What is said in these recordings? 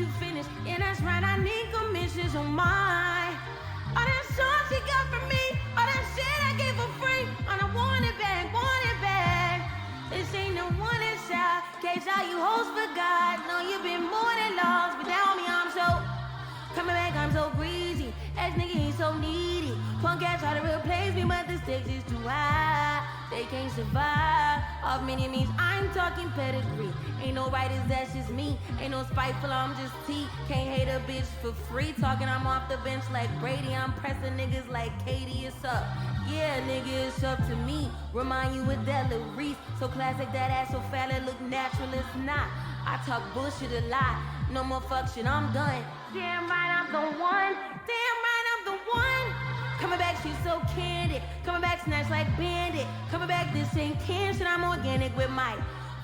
you finish. Yeah, that's right, I need commissions on mine. All that songs she got from me, all that shit I gave for free. And I want it back, want it back. This ain't no one inside. Case all you hoes forgot. No, you've been more than lost, but tell me I'm so coming back, I'm so greasy. Ass nigga ain't so needy. Punk ass try to replace me, but the stakes is too high. They can't survive off many means. I'm talking pedigree. Ain't no writers, that's just me. Ain't no spiteful, I'm just T. Can't hate a bitch for free. Talking I'm off the bench like Brady. I'm pressing niggas like Katie. It's up. Yeah, nigga, it's up to me. Remind you with that Lil Reese. So classic, that ass so fat it look natural. It's not. I talk bullshit a lot. No more fuck shit, I'm done. Damn right, I'm the one. Damn right, I'm the one. Coming back, she's so candid. Coming back, snatch like bandit. Coming back, this ain't canned shit. I'm organic with my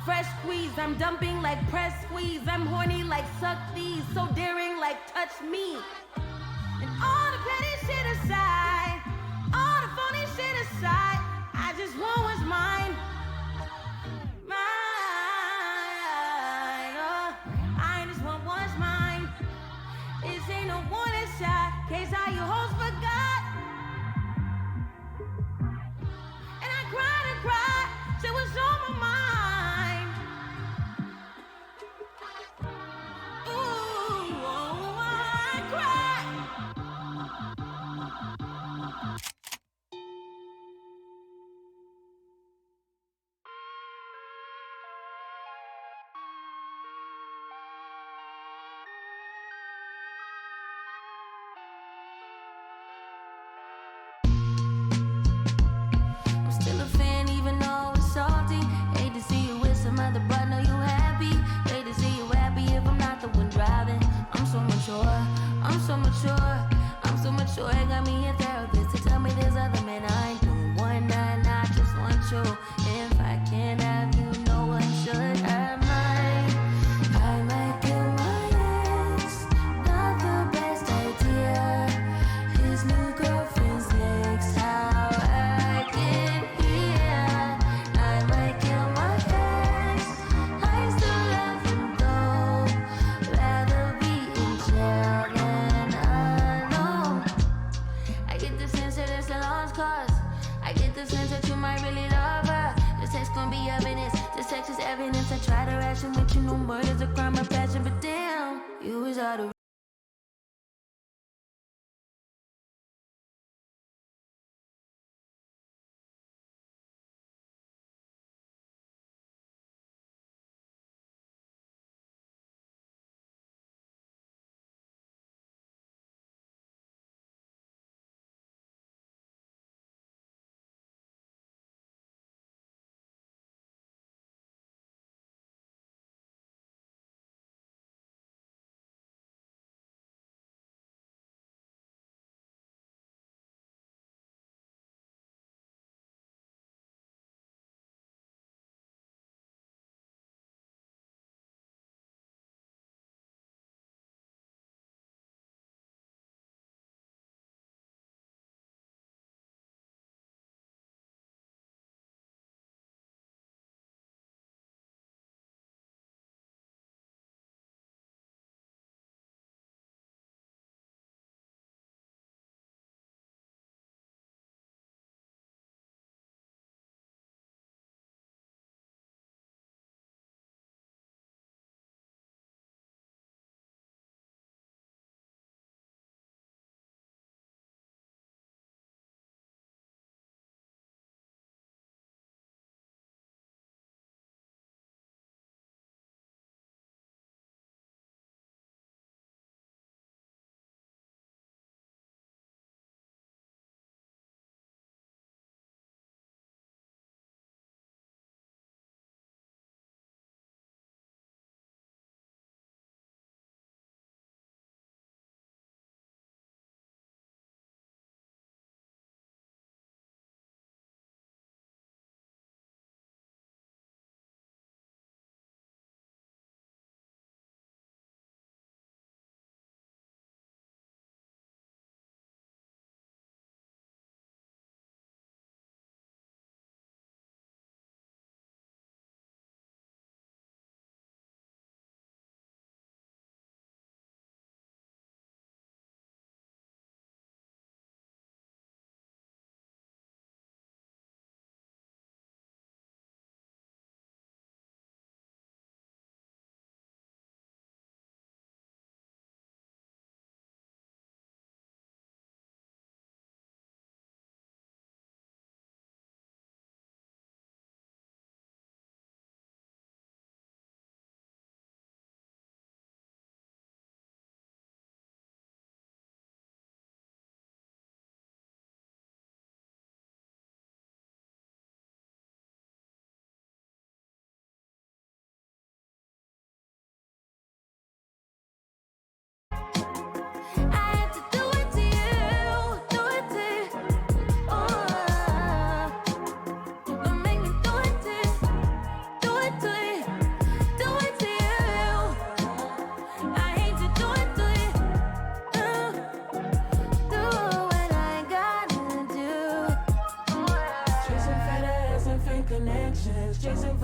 fresh squeeze. I'm dumping like press squeeze. I'm horny like suck these. So daring like touch me. And all the petty shit aside, all the phony shit aside, I just want what's mine. Ain't no warning shot, case all you hoes forgot. And I cried, shit was on my mind. Ooh, oh, I cried.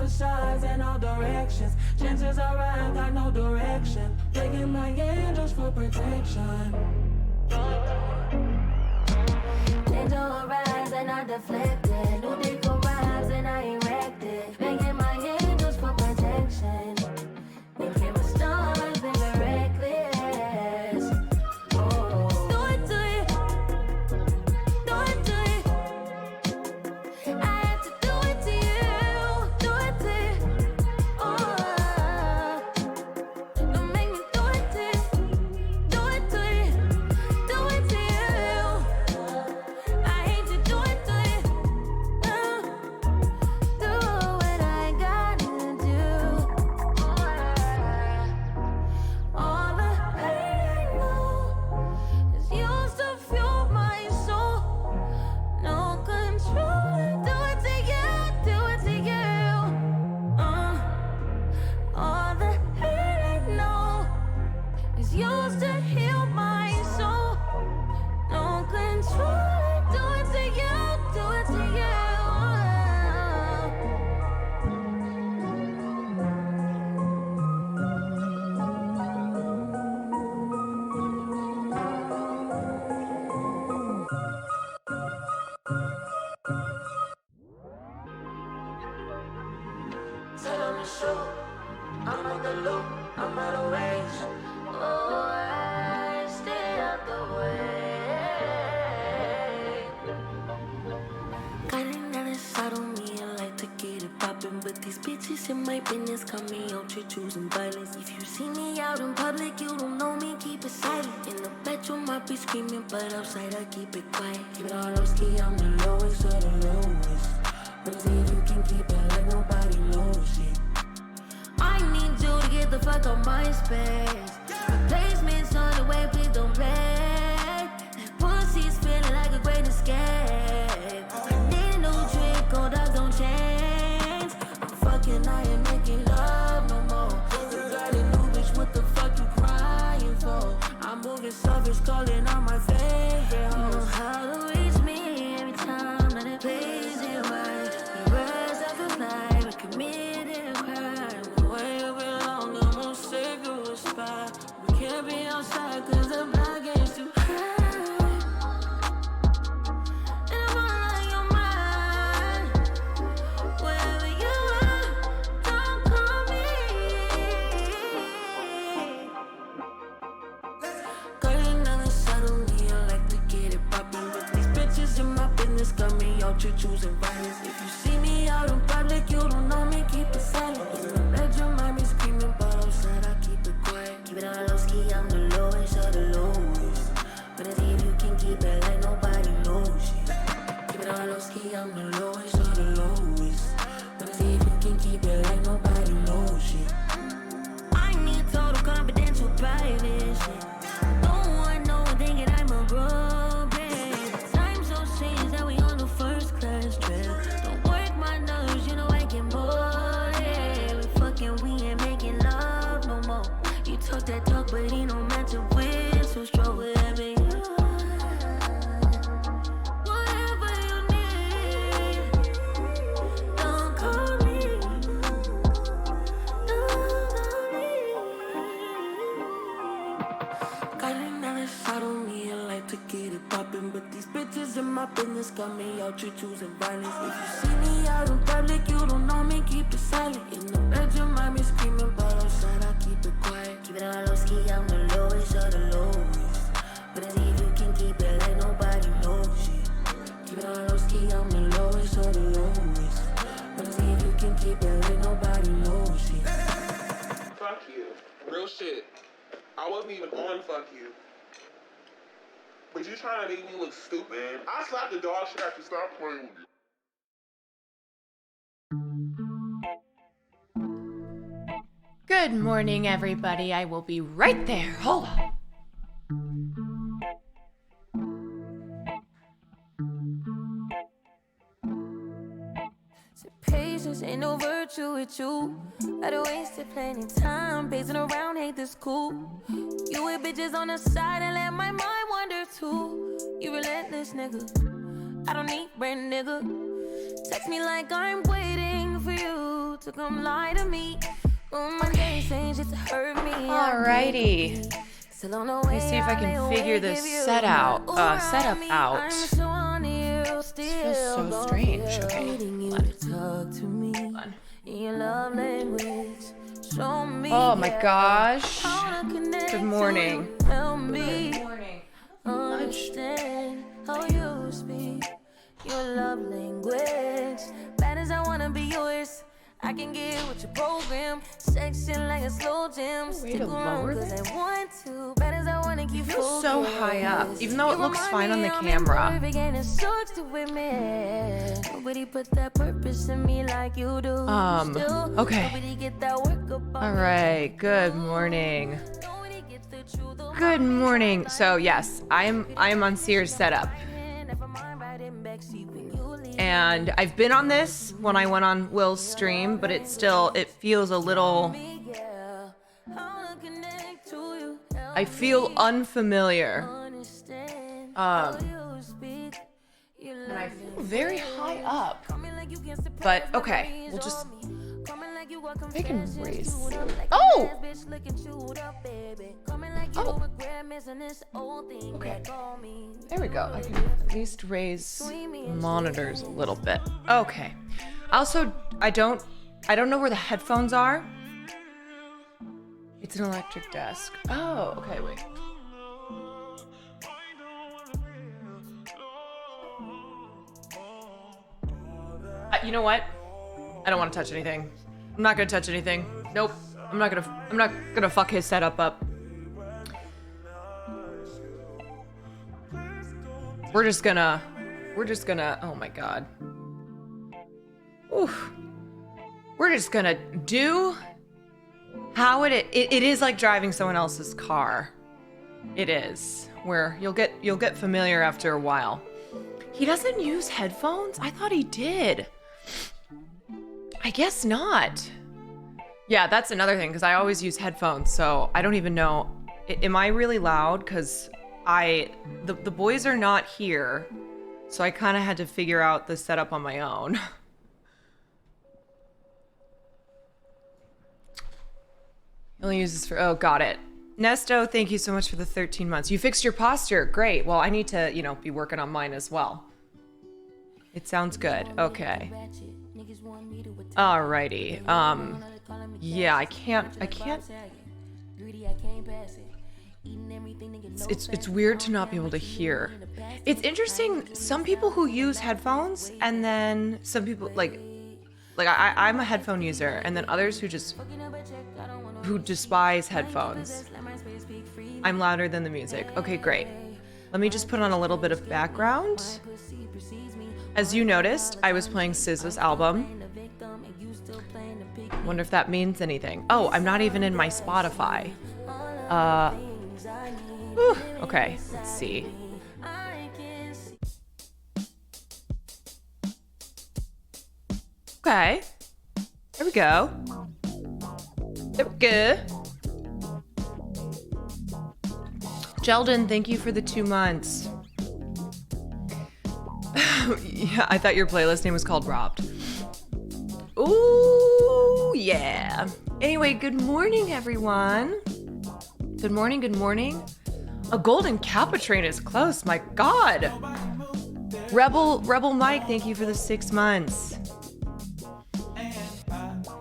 facades in all directions. Chances are I got no direction. Bringing my angels for protection. Danger arrives and I deflected. New dick arrives and I erected. Bringing my angels for protection. Making my stars living reckless. Oh, do it to you. Do it to you. I have to do it to you. Do it to you. Oh, don't make me do it to you. Do it to you. Do it to you. I hate to do it to you. Do what I gotta do. All the pain I know is used to fuel my soul. No control. Do it to you. Do it to you. All the pain I know is used to heal my soul. No control. Do it to you. Do it to you. Set on the show. I'm on the loop. I'm out of range. Oh, I stay out the way. Got another shot on me. I like to get it poppin', but these bitches in my business got me out here choosing violence. If you see me out in public, you don't know me, keep it silent. In the bedroom, I be screaming, but outside, I keep it quiet. Keep it all low ski, I'm the lowest of the lowest. But see if you can keep it like nobody knows it. I need you to get the fuck out my space. Replacements on the way, please don't play. Pussy's feeling like a great escape. Need a new trick, old dogs don't change. I'm fucking, I ain't making love no more. You got a new bitch, what the fuck you crying for? I'm moving suffers, calling on my favorite hoes. You know how to reach me every time that it plays it right. You rise up the night, we committed a crime. The way you belong, I'm gonna save you a spot. We can't be outside cause the block is too high. And I'm all on your mind. Wherever you are, don't call me. Got another shot on me, I like to get it poppin', but these bitches in my business got me out here choosing violence. If you see me out in public, you don't know me, keep it silent. In the bedroom, I be screaming, but outside, I keep it quiet. Keep it on low ski, I'm the lowest of the lowest. But see if you can keep it like nobody knows it. Keep it on low ski, I'm the lowest of the lowest. But see if you can keep it like nobody knows it. I need total confidential privacy. Don't want no one thinking I'm a groupie. Time's so strange that we on the first class trip. Don't work my nerves, you know I can bore it. We fucking, we ain't making love no more. You talk that talk, but ain't no match of with. So strong whatever you whatever you need. Don't call me. Don't call me. Got another shot on me, I like to get it poppin', but these bitches in my business got me out here choosing violence. If you see me out in public, you don't know me, keep it silent. In the bedroom, I be screaming, but outside, I keep it quiet. Keep it on low ski, I'm the lowest of the lowest. But see if you can keep it like nobody knows it. Keep it on low ski, I'm the lowest of the lowest. But see if you can keep it like nobody knows it. Fuck you. Real shit. I wasn't even on fuck you. But you trying to make me look stupid? I slapped the dog shit after stop playing with you. Good morning, everybody. I will be right there. Hold on. So patience ain't no virtue with you. I done wasted plenty time pacing around, hate this cool. You with bitches on the side and let my mind wander too. You relentless nigga. I don't need brand nigga. Text me like I'm waiting for you to come lie to me. My days ain't just to hurt me. Alrighty. Let me see if I can figure this setup out. This feels so strange. Okay, hold on. Oh my gosh. Good morning. Good morning. Understand how you speak your love language. Bad as I wanna be yours, I can get with your program. Section like a slow gym. Stick around cause I want to. Bad as I wanna keep feels so high up, even though it looks fine on the camera. Nobody put that purpose in me like you do. Okay. Alright, good morning. Good morning. So yes, I am on Sears setup. And I've been on this when I went on Will's stream, but it feels a little, I feel unfamiliar. And I feel very high up. But okay, we'll just, I can raise. Oh! Oh! Okay. There we go. I can at least raise monitors a little bit. Okay. Also, I don't know where the headphones are. It's an electric desk. Oh, okay, wait. You know what? I don't want to touch anything. I'm not gonna touch anything. Nope. I'm not gonna fuck his setup up. We're just gonna, oh my god. Oof. We're just gonna do how it is like driving someone else's car. It is. Where you'll get familiar after a while. He doesn't use headphones? I thought he did. I guess not. Yeah, that's another thing, because I always use headphones, so I don't even know. Am I really loud? Because the boys are not here, so I kind of had to figure out the setup on my own. He only uses for, oh, got it. Nesto, thank you so much for the 13 months. You fixed your posture, great. Well, I need to, be working on mine as well. It sounds good, okay. Alrighty, yeah, I can't. It's weird to not be able to hear. It's interesting, some people who use headphones, and then some people, like I'm a headphone user, and then others who despise headphones. I'm louder than the music. Okay, great. Let me just put on a little bit of background. As you noticed, I was playing SZA's album. Wonder if that means anything. Oh, I'm not even in my Spotify. Okay, let's see. Okay. There we go. There we go. Jeldon, thank you for the 2 months. Yeah, I thought your playlist name was called Robbed. Ooh, yeah. Anyway, good morning, everyone. Good morning, good morning. A golden Kappa train is close, my god. Rebel Mike, thank you for the 6 months.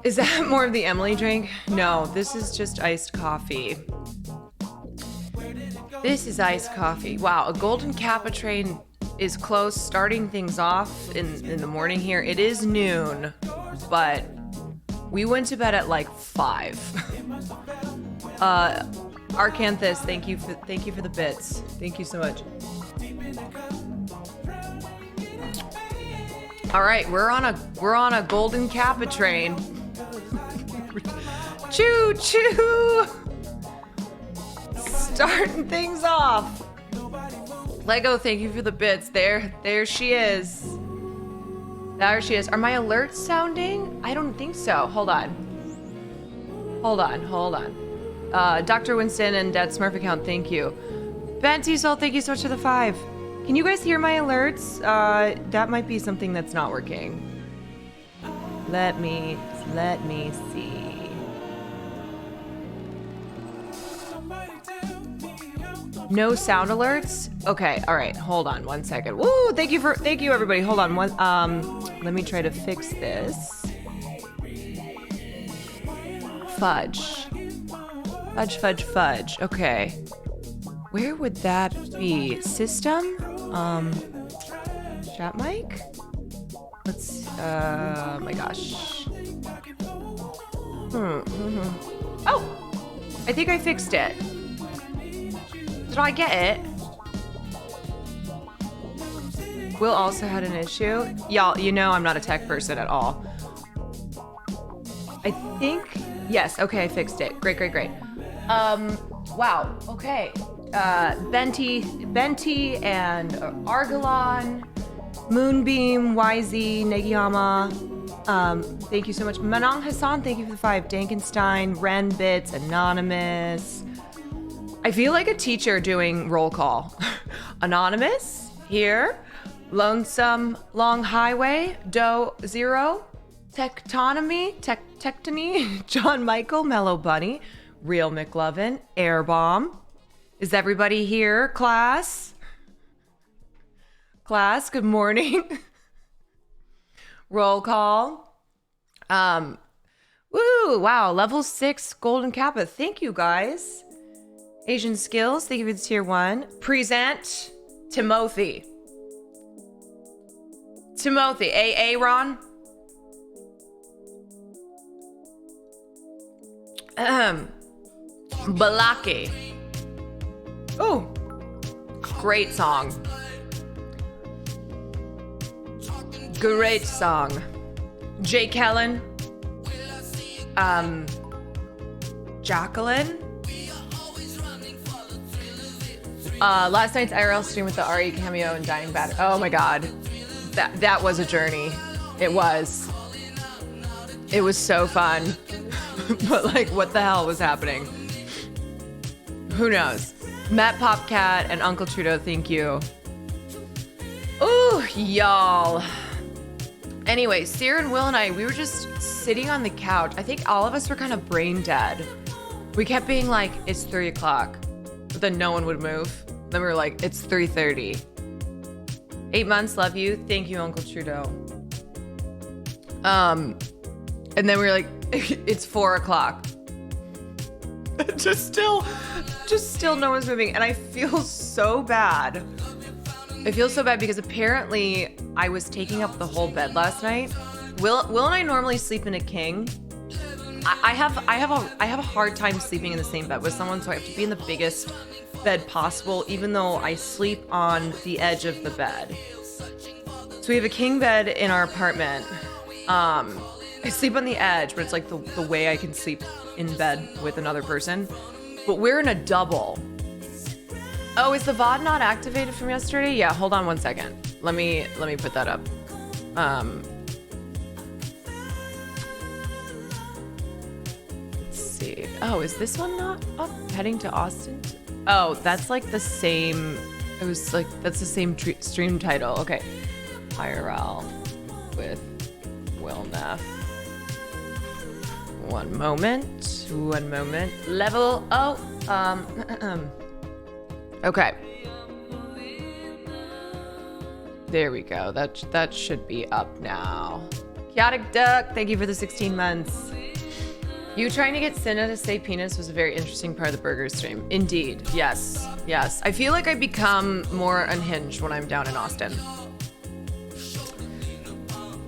Is that more of the Emily drink? No, this is just iced coffee. This is iced coffee. Wow, a golden Kappa train is close, starting things off in the morning here. It is noon, but we went to bed at like 5. Arcanthus, thank you for the bits. Thank you so much. All right, we're on a golden Kappa train. Choo choo! Starting things off. Lego, thank you for the bits. There she is. There she is. Are my alerts sounding? I don't think so. Hold on. Dr. Winston and Dad Smurf account, thank you. Benty Soul, thank you so much for the 5. Can you guys hear my alerts? That might be something that's not working. Let me see. No sound alerts? Okay, all right, hold on 1 second. Woo, thank you everybody. Hold on let me try to fix this. Fudge. Okay. Where would that be? System? Chat mic? Let's my gosh. Oh! I think I fixed it. Did I get it? Will also had an issue. Y'all, you know I'm not a tech person at all. I think, yes, okay, I fixed it. Great. Wow, okay. Benti and Argalon, Moonbeam, YZ, Negiyama. Thank you so much. Manang Hassan, thank you for the 5. Dankenstein, Ren Bits, Anonymous. I feel like a teacher doing roll call. Anonymous, here. Lonesome Long Highway, Doe Zero. Tectony, John Michael, Mellow Bunny, Real McLovin, Air Bomb. Is everybody here, class? Class, good morning. Roll call. Woo, wow, level 6 Golden Kappa. Thank you, guys. Asian Skills, thank you for the tier 1. Present Timothy. Aaron. Balaki. Oh, great song. Jay Kellen. Jacqueline. Last night's IRL stream with the RE cameo and Dying Bad. Oh my god. That was a journey. It was so fun. But like, what the hell was happening? Who knows? Matt Popcat and Uncle Trudeau, thank you. Ooh, y'all. Anyway, Sierra and Will and I, we were just sitting on the couch. I think all of us were kind of brain dead. We kept being like, it's 3 o'clock. But then no one would move. Then we were like, it's 3:30. 8 months, love you. Thank you, Uncle Trudeau. And then we were like, it's 4 o'clock. just still no one's moving. And I feel so bad. Because apparently I was taking up the whole bed last night. Will and I normally sleep in a king. I have a hard time sleeping in the same bed with someone, so I have to be in the biggest bed possible, even though I sleep on the edge of the bed. So we have a king bed in our apartment. I sleep on the edge, but it's like the way I can sleep in bed with another person. But we're in a double. Oh, is the VOD not activated from yesterday? Yeah, hold on 1 second. Let me put that up. Let's see. Oh, is this one not up? Heading to Austin? Oh, that's like the same. It was like, that's the same stream title. Okay. IRL with Will Neff. One moment. Level. Oh, okay. There we go. That should be up now. Chaotic Duck, thank you for the 16 months. You trying to get Cinna to say penis was a very interesting part of the burger stream. Indeed. Yes. I feel like I become more unhinged when I'm down in Austin.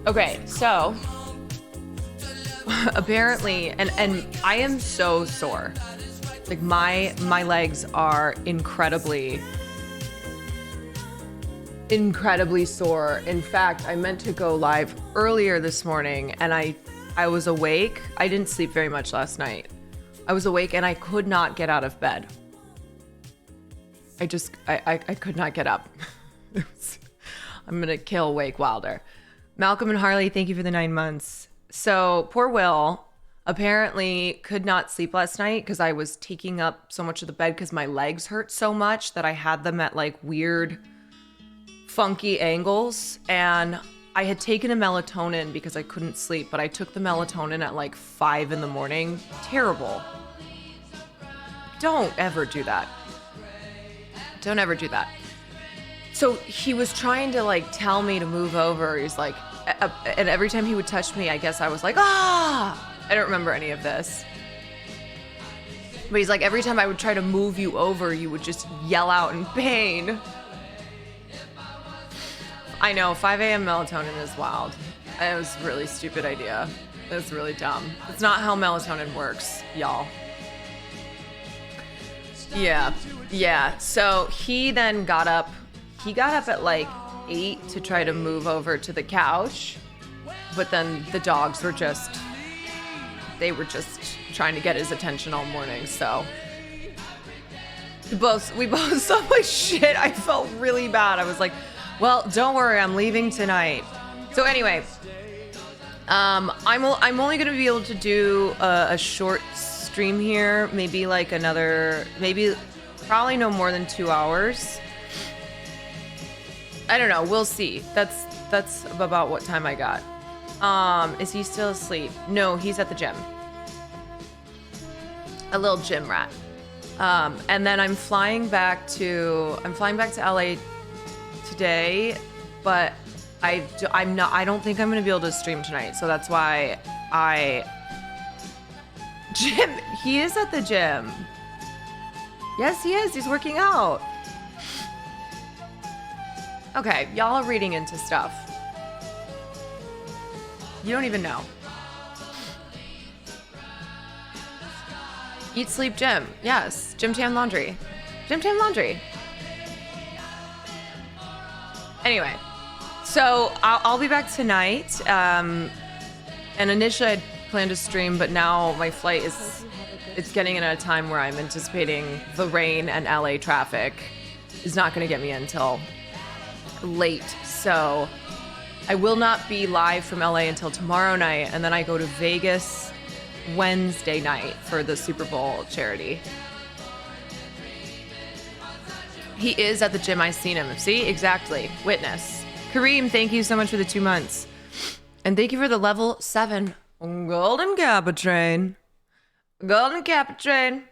Okay, so apparently, and I am so sore. Like my legs are incredibly sore. In fact, I meant to go live earlier this morning and I was awake. I didn't sleep very much last night. I was awake and I could not get out of bed. I could not get up. I'm gonna kill Wake Wilder. Malcolm and Harley, thank you for the 9 months. So poor Will apparently could not sleep last night because I was taking up so much of the bed because my legs hurt so much that I had them at like weird, funky angles. And I had taken a melatonin because I couldn't sleep, but I took the melatonin at like 5 in the morning. Terrible. Don't ever do that. Don't ever do that. So he was trying to like tell me to move over. He's like, and every time he would touch me, I guess I was like, ah! I don't remember any of this. But he's like, every time I would try to move you over, you would just yell out in pain. I know, 5 a.m. melatonin is wild. It was a really stupid idea. It was really dumb. It's not how melatonin works, y'all. Yeah. So he then got up. He got up at like 8 to try to move over to the couch. But then the dogs were just trying to get his attention all morning. So we both saw my shit. I felt really bad. I was like, well, don't worry, I'm leaving tonight. So anyway, I'm only gonna be able to do a short stream here, probably no more than 2 hours. I don't know, we'll see. That's about what time I got. Is he still asleep? No, he's at the gym. A little gym rat. And then I'm flying back to LA today, but I don't think I'm gonna be able to stream tonight, so that's why he is at the gym. Yes, he is. He's working out. Okay, y'all are reading into stuff. You don't even know. Eat, sleep, gym. Yes, gym, tan, laundry. Gym, tan, laundry. Anyway, so I'll be back tonight. And initially I'd planned to stream, but now my flight it's getting in at a time where I'm anticipating the rain and LA traffic is not going to get me until late. So I will not be live from LA until tomorrow night, and then I go to Vegas Wednesday night for the Super Bowl charity. He is at the gym. I've seen him. See? Exactly. Witness. Kareem, thank you so much for the 2 months. And thank you for the level 7 Golden Kappa Train. Golden Kappa Train.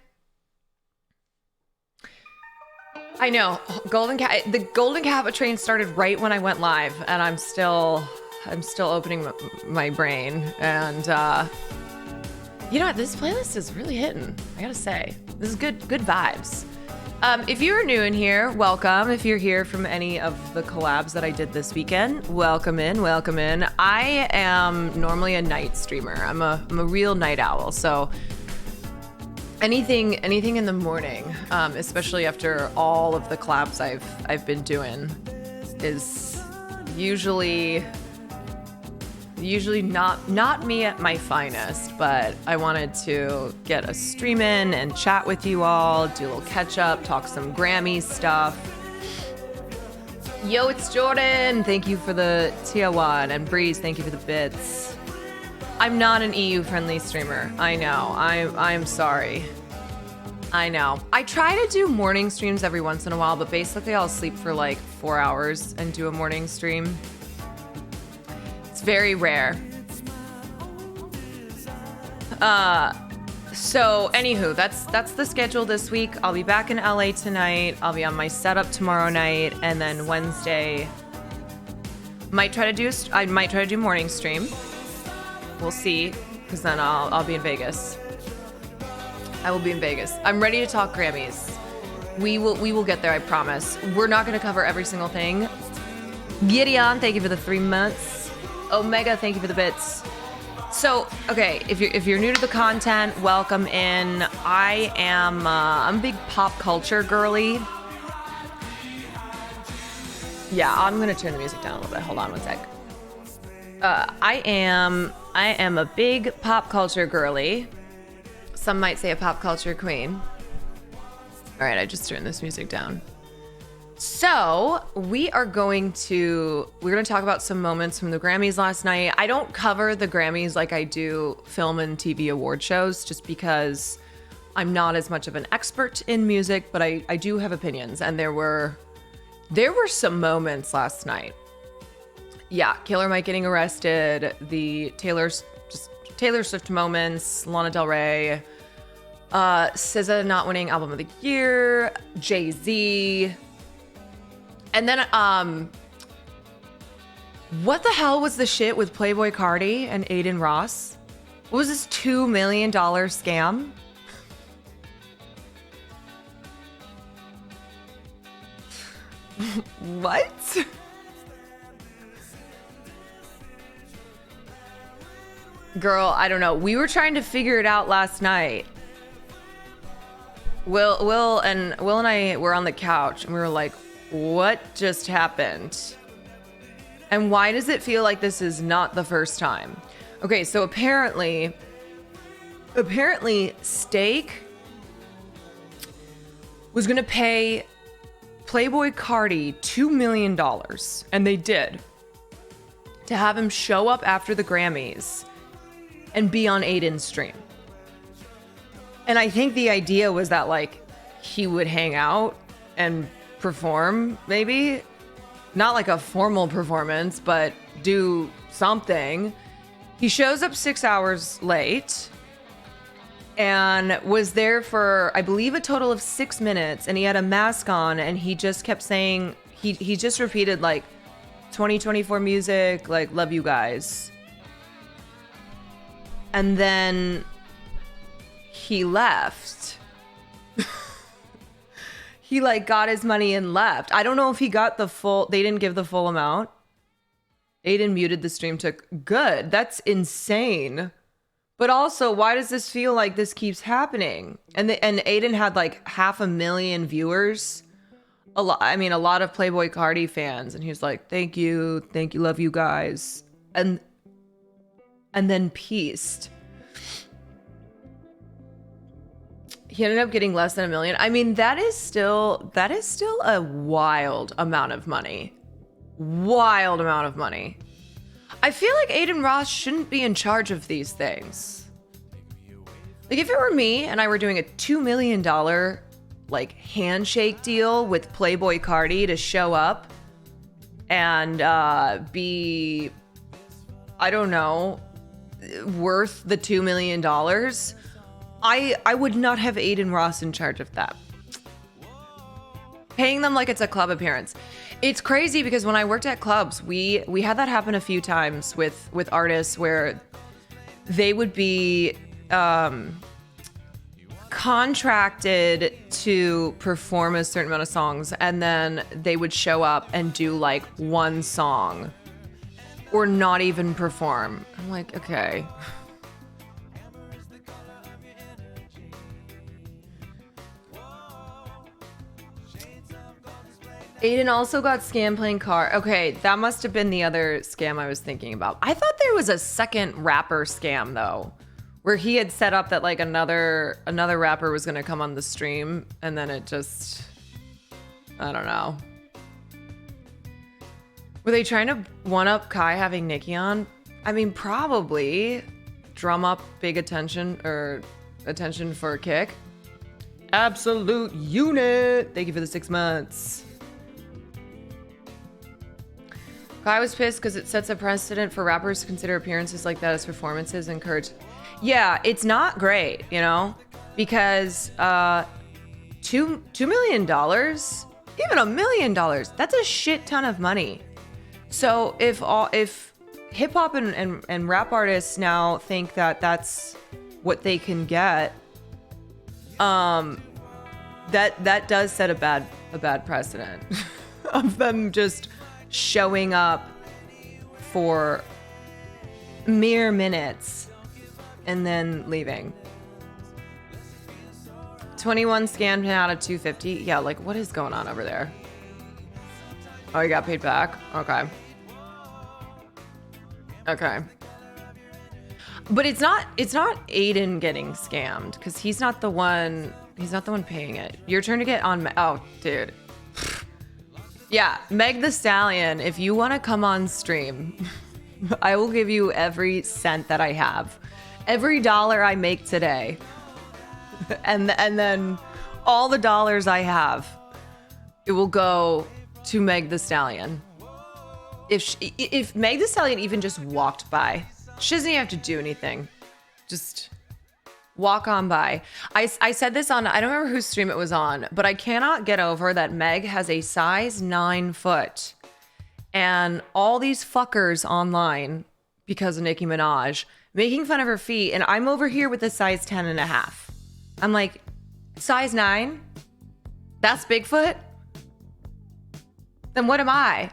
I know. The Golden Kappa Train started right when I went live, and I'm still opening my brain. And you know what? This playlist is really hitting. I gotta say, this is good vibes. If you're new in here, welcome. If you're here from any of the collabs that I did this weekend, welcome in. I am normally a night streamer. I'm a real night owl. So anything in the morning, especially after all of the collabs I've been doing, is usually not me at my finest, but I wanted to get a stream in and chat with you all, do a little catch up, talk some GRAMMYS stuff. Yo, it's Jordan. Thank you for the tier 1, and Breeze, thank you for the bits. I'm not an EU friendly streamer. I know. I'm sorry. I know. I try to do morning streams every once in a while, but basically I'll sleep for like 4 hours and do a morning stream. Very rare. So anywho, that's the schedule this week. I'll be back in LA tonight. I'll be on my setup tomorrow night, and then Wednesday I might try to do morning stream. We'll see, because then I'll be in Vegas. I will be in Vegas. I'm ready to talk GRAMMYS. We will get there, I promise. We're not going to cover every single thing. Gideon, thank you for the 3 months. Omega, thank you for the bits. So, okay, if you're new to the content, welcome in. I'm a big pop culture girly. Yeah, I'm gonna turn the music down a little bit. Hold on one sec. I am a big pop culture girly. Some might say a pop culture queen. All right, I just turned this music down. So we're going to talk about some moments from the GRAMMYs last night. I don't cover the GRAMMYs like I do film and TV award shows, just because I'm not as much of an expert in music, but I do have opinions. And there were some moments last night. yeah, Killer Mike getting arrested, the Taylor Swift moments, Lana Del Rey, SZA not winning Album of the Year, Jay-Z, and then what the hell was the shit with Playboi Carti and Aiden Ross? What was this $2 million scam? What? Girl, I don't know. We were trying to figure it out last night. Will and I were on the couch and we were like, what just happened? And why does it feel like this is not the first time? Okay, so apparently Steak was gonna pay Playboi Carti $2 million, and they did, to have him show up after the Grammys and be on Aiden's stream. And I think the idea was that, like, he would hang out and perform, maybe. Not like a formal performance, but do something. He shows up 6 hours late and was there for, I believe, a total of 6 minutes, and he had a mask on, and he just kept saying, he just repeated, like, 2024 music, like, love you guys. And then he left. He, like, got his money and left. I don't know if he got the full, they didn't give the full amount. Aiden muted the stream, good. That's insane. But also, why does this feel like this keeps happening? And Aiden had like 500,000 viewers. A lot of Playboi Carti fans, and he was like, thank you, love you guys. And then pieced. He ended up getting less than $1 million. I mean, that is still a wild amount of money. Wild amount of money. I feel like Aiden Ross shouldn't be in charge of these things. Like, if it were me and I were doing a $2 million like handshake deal with Playboi Carti to show up and be, I don't know, worth the $2 million, I would not have Aiden Ross in charge of that. Paying them like it's a club appearance. It's crazy because when I worked at clubs, we had that happen a few times with artists where they would be contracted to perform a certain amount of songs, and then they would show up and do like one song or not even perform. I'm like, okay. Aiden also got scammed playing car. Okay, that must have been the other scam I was thinking about. I thought there was a second rapper scam though, where he had set up that like another rapper was gonna come on the stream, and then it just, I don't know. Were they trying to one up Kai having Nicki on? I mean, probably. Drum up big attention for a kick. Absolute unit. Thank you for the 6 months. I was pissed because it sets a precedent for rappers to consider appearances like that as performances and encourage. Yeah, it's not great, you know, because $2 million, even $1 million, that's a shit ton of money. So if hip hop and rap artists now think that that's what they can get, that does set a bad precedent of them just showing up for mere minutes and then leaving. 21 scanned out of 250. Yeah, like what is going on over there? Oh, you got paid back? Okay. But it's not Aiden getting scammed because he's not the one paying it. Your turn to get on. Oh, dude. Yeah, Meg the Stallion, if you want to come on stream, I will give you every cent that I have. Every dollar I make today. And then all the dollars I have, it will go to Meg the Stallion. if Meg Thee Stallion even just walked by, she doesn't even have to do anything. Just walk on by. I said this on, I don't remember whose stream it was on, but I cannot get over that Meg has a size 9 foot. And all these fuckers online, because of Nicki Minaj, making fun of her feet. And I'm over here with a size 10 and a half. I'm like, size 9? That's Bigfoot? Then what am I?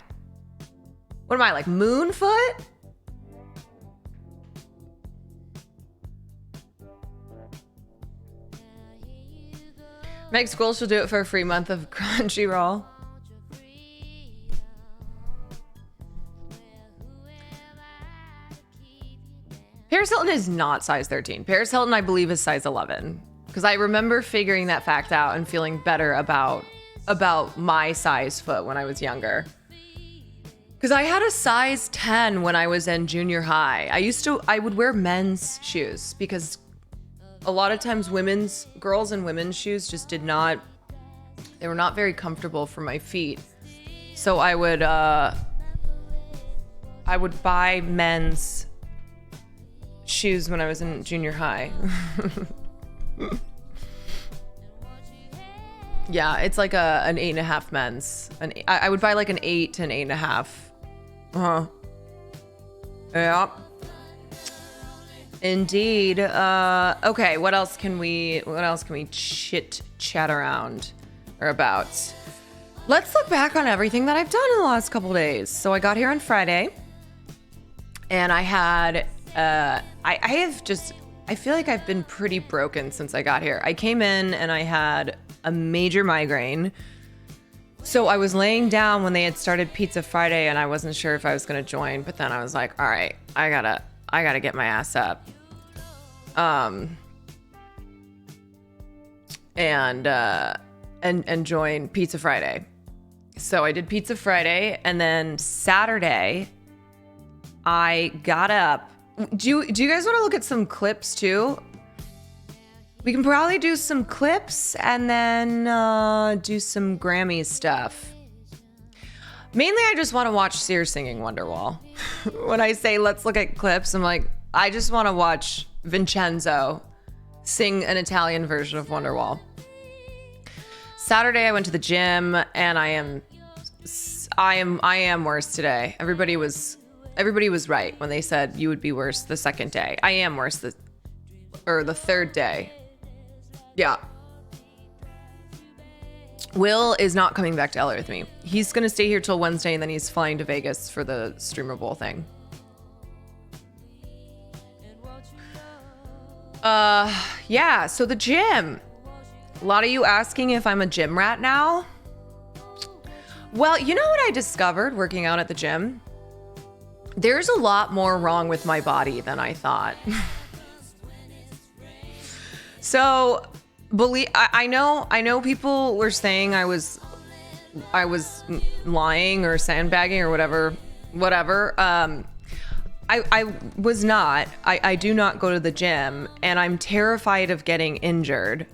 What am I, like Moonfoot? Meg School she'll do it for a free month of Crunchyroll. Paris Hilton is not size 13. Paris Hilton, I believe, is size 11. Because I remember figuring that fact out and feeling better about my size foot when I was younger. Because I had a size 10 when I was in junior high. I would wear men's shoes because a lot of times girls in women's shoes just they were not very comfortable for my feet. So I would buy men's shoes when I was in junior high. Yeah, it's like an 8.5 men's. I would buy like an 8 to an 8.5. Yeah. Indeed. Okay, what else can we chat around or about? Let's look back on everything that I've done in the last couple days. So I got here on Friday and I had I feel like I've been pretty broken since I got here. I came in and I had a major migraine. So I was laying down when they had started Pizza Friday and I wasn't sure if I was going to join, but then I was like, all right, I gotta get my ass up. And join Pizza Friday. So I did Pizza Friday and then Saturday I got up. Do you guys want to look at some clips too? We can probably do some clips and then do some GRAMMYS stuff. Mainly, I just want to watch Sear singing Wonderwall. When I say let's look at clips, I'm like, I just want to watch Vincenzo sing an Italian version of Wonderwall. Saturday, I went to the gym and I am worse today. Everybody was right when they said you would be worse the second day. I am worse the third day. Yeah. Will is not coming back to LA with me. He's going to stay here till Wednesday and then he's flying to Vegas for the Streamer Bowl thing. Yeah, so the gym. A lot of you asking if I'm a gym rat now. Well, you know what I discovered working out at the gym? There's a lot more wrong with my body than I thought. So, I know people were saying I was lying or sandbagging or whatever. I was not. I do not go to the gym and I'm terrified of getting injured.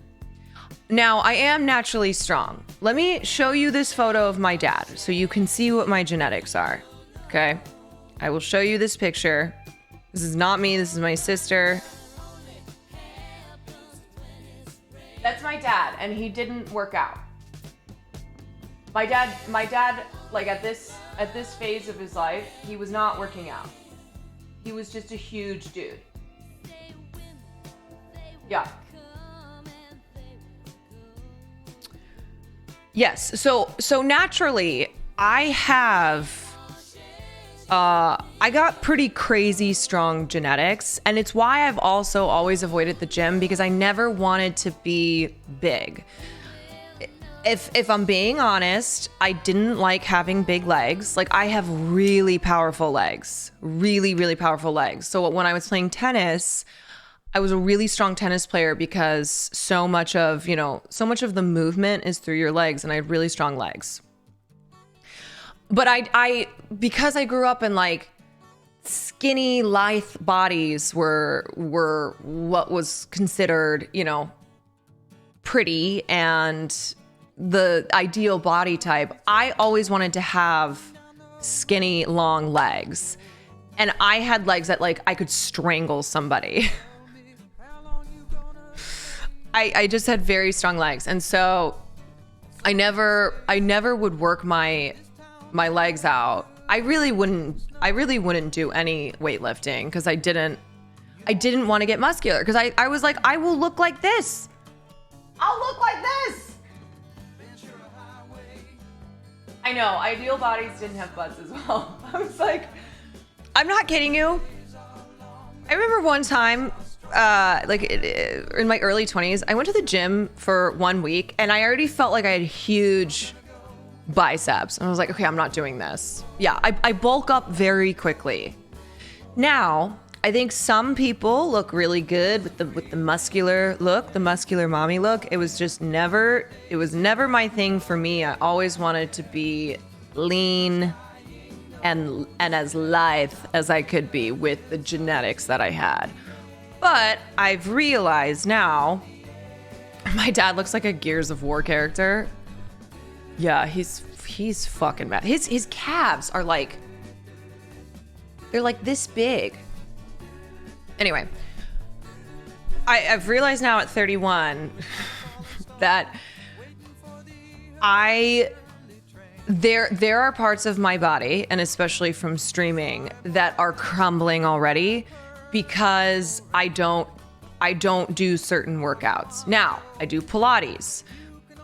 Now, I am naturally strong. Let me show you this photo of my dad so you can see what my genetics are. Okay? I will show you this picture. This is not me. This is my sister. That's my dad, and he didn't work out. My dad, like at this phase of his life, he was not working out. He was just a huge dude. Yeah. Yes. So naturally, I got pretty crazy strong genetics, and it's why I've also always avoided the gym because I never wanted to be big. If I'm being honest, I didn't like having big legs. Like, I have really powerful legs, really, really powerful legs. So when I was playing tennis, I was a really strong tennis player because so much of the movement is through your legs, and I have really strong legs. But because I grew up in like skinny, lithe bodies were what was considered, pretty and the ideal body type. I always wanted to have skinny, long legs. And I had legs that like I could strangle somebody. I just had very strong legs. And so I never would work my legs out. I really wouldn't do any weightlifting because I didn't want to get muscular because I was like, I will look like this. I'll look like this. I know, ideal bodies didn't have butts as well. I was like, I'm not kidding you. I remember one time, in my early 20s, I went to the gym for 1 week and I already felt like I had huge biceps. And I was like, okay, I'm not doing this. Yeah, I bulk up very quickly. Now, I think some people look really good with the muscular look, the muscular mommy look. It was never my thing for me. I always wanted to be lean and as lithe as I could be with the genetics that I had. But I've realized now, my dad looks like a Gears of War character. Yeah, he's fucking bad. His calves are like, they're like this big. Anyway, I've realized now at 31 that there are parts of my body, and especially from streaming, that are crumbling already because I don't do certain workouts. Now, I do Pilates,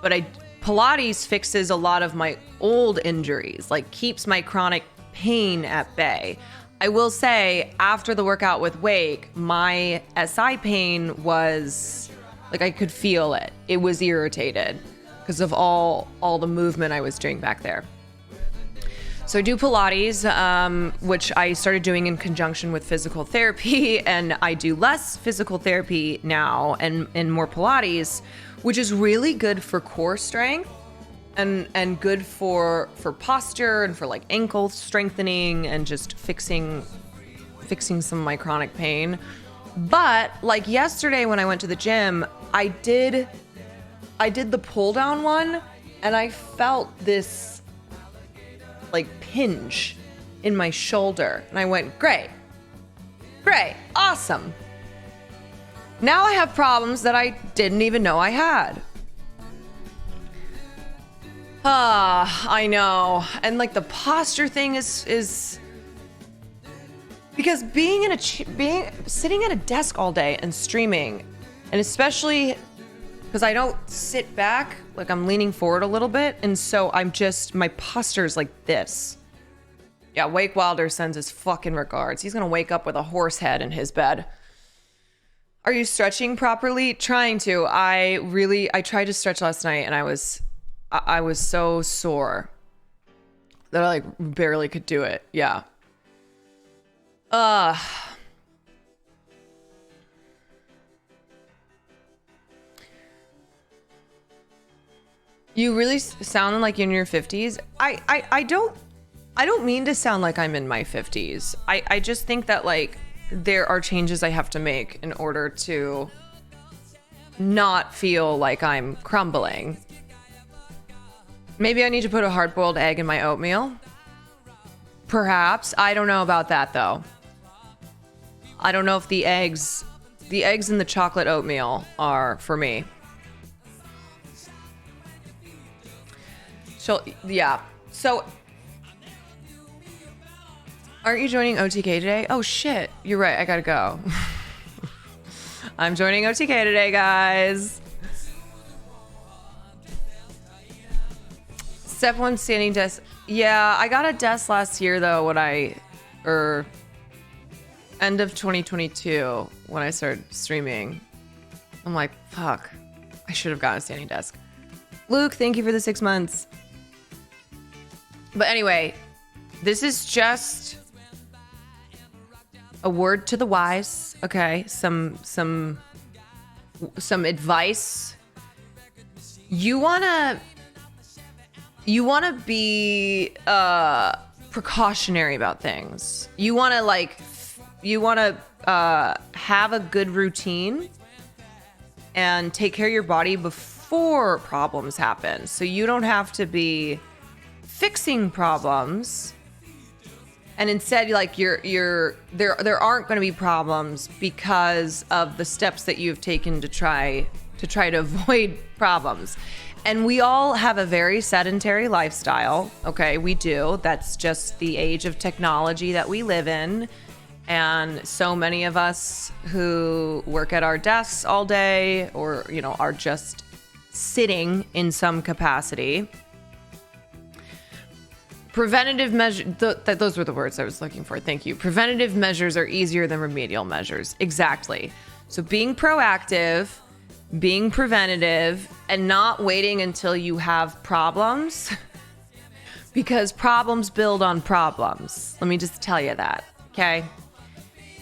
but Pilates fixes a lot of my old injuries, like keeps my chronic pain at bay. I will say, after the workout with Wake, my SI pain was, like, I could feel it. It was irritated because of all the movement I was doing back there. So I do Pilates, which I started doing in conjunction with physical therapy, and I do less physical therapy now and more Pilates, which is really good for core strength and good for posture and for like ankle strengthening and just fixing some of my chronic pain. But like yesterday when I went to the gym, I did the pull down one and I felt this like pinch in my shoulder and I went, great, awesome. Now I have problems that I didn't even know I had. I know. And like the posture thing is because sitting at a desk all day and streaming, and especially because I don't sit back, like I'm leaning forward a little bit, and so my posture's like this. Yeah, Wake Wilder sends his fucking regards. He's gonna wake up with a horse head in his bed. Are you stretching properly? Trying to. I tried to stretch last night and I was so sore that I like barely could do it. Yeah. You really sound like you're in your 50s. I don't mean to sound like I'm in my 50s. I just think that like there are changes I have to make in order to not feel like I'm crumbling. Maybe I need to put a hard-boiled egg in my oatmeal. Perhaps. I don't know about that though. I don't know if the eggs in the chocolate oatmeal are for me. So aren't you joining OTK today? Oh shit, you're right, I gotta go. I'm joining OTK today, guys. Step 1 standing desk. Yeah, I got a desk last year though end of 2022 when I started streaming. I'm like, fuck, I should have gotten a standing desk. Luke, thank you for the 6 months. But anyway, this is just a word to the wise, okay? Some advice. You wanna be precautionary about things. You wanna have a good routine and take care of your body before problems happen. So you don't have to be fixing problems And instead, like there aren't going to be problems because of the steps that you've taken to try to avoid problems. And we all have a very sedentary lifestyle. Okay, we do. That's just the age of technology that we live in. And so many of us who work at our desks all day or, you know, are just sitting in some capacity. Preventative measures, those were the words I was looking for. Thank you. Preventative measures are easier than remedial measures. Exactly. So being proactive, being preventative, and not waiting until you have problems because problems build on problems. Let me just tell you that. Okay.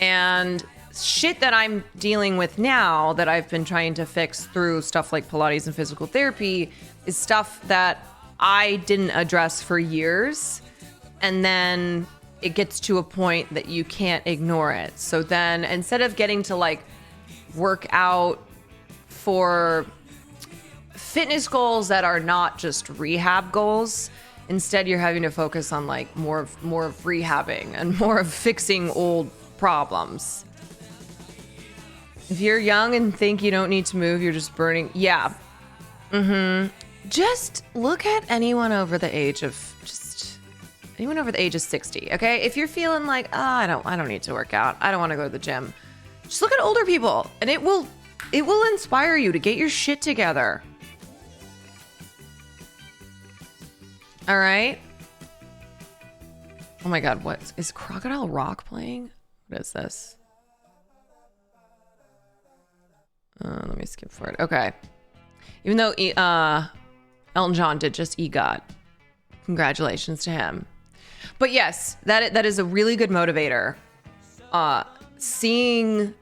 And shit that I'm dealing with now that I've been trying to fix through stuff like Pilates and physical therapy is stuff that I didn't address for years. And then it gets to a point that you can't ignore it. So then instead of getting to like work out for fitness goals that are not just rehab goals, instead you're having to focus on like more of rehabbing and more of fixing old problems. If you're young and think you don't need to move, you're just burning. Yeah. Just look at anyone over the age of 60. Okay. If you're feeling like, I don't need to work out, I don't want to go to the gym, just look at older people and it will inspire you to get your shit together. All right. Oh my God. What is Crocodile Rock playing? What is this? Let me skip forward. Okay. Even though Elton John did just EGOT. Congratulations to him. But yes, that is a really good motivator. Seeing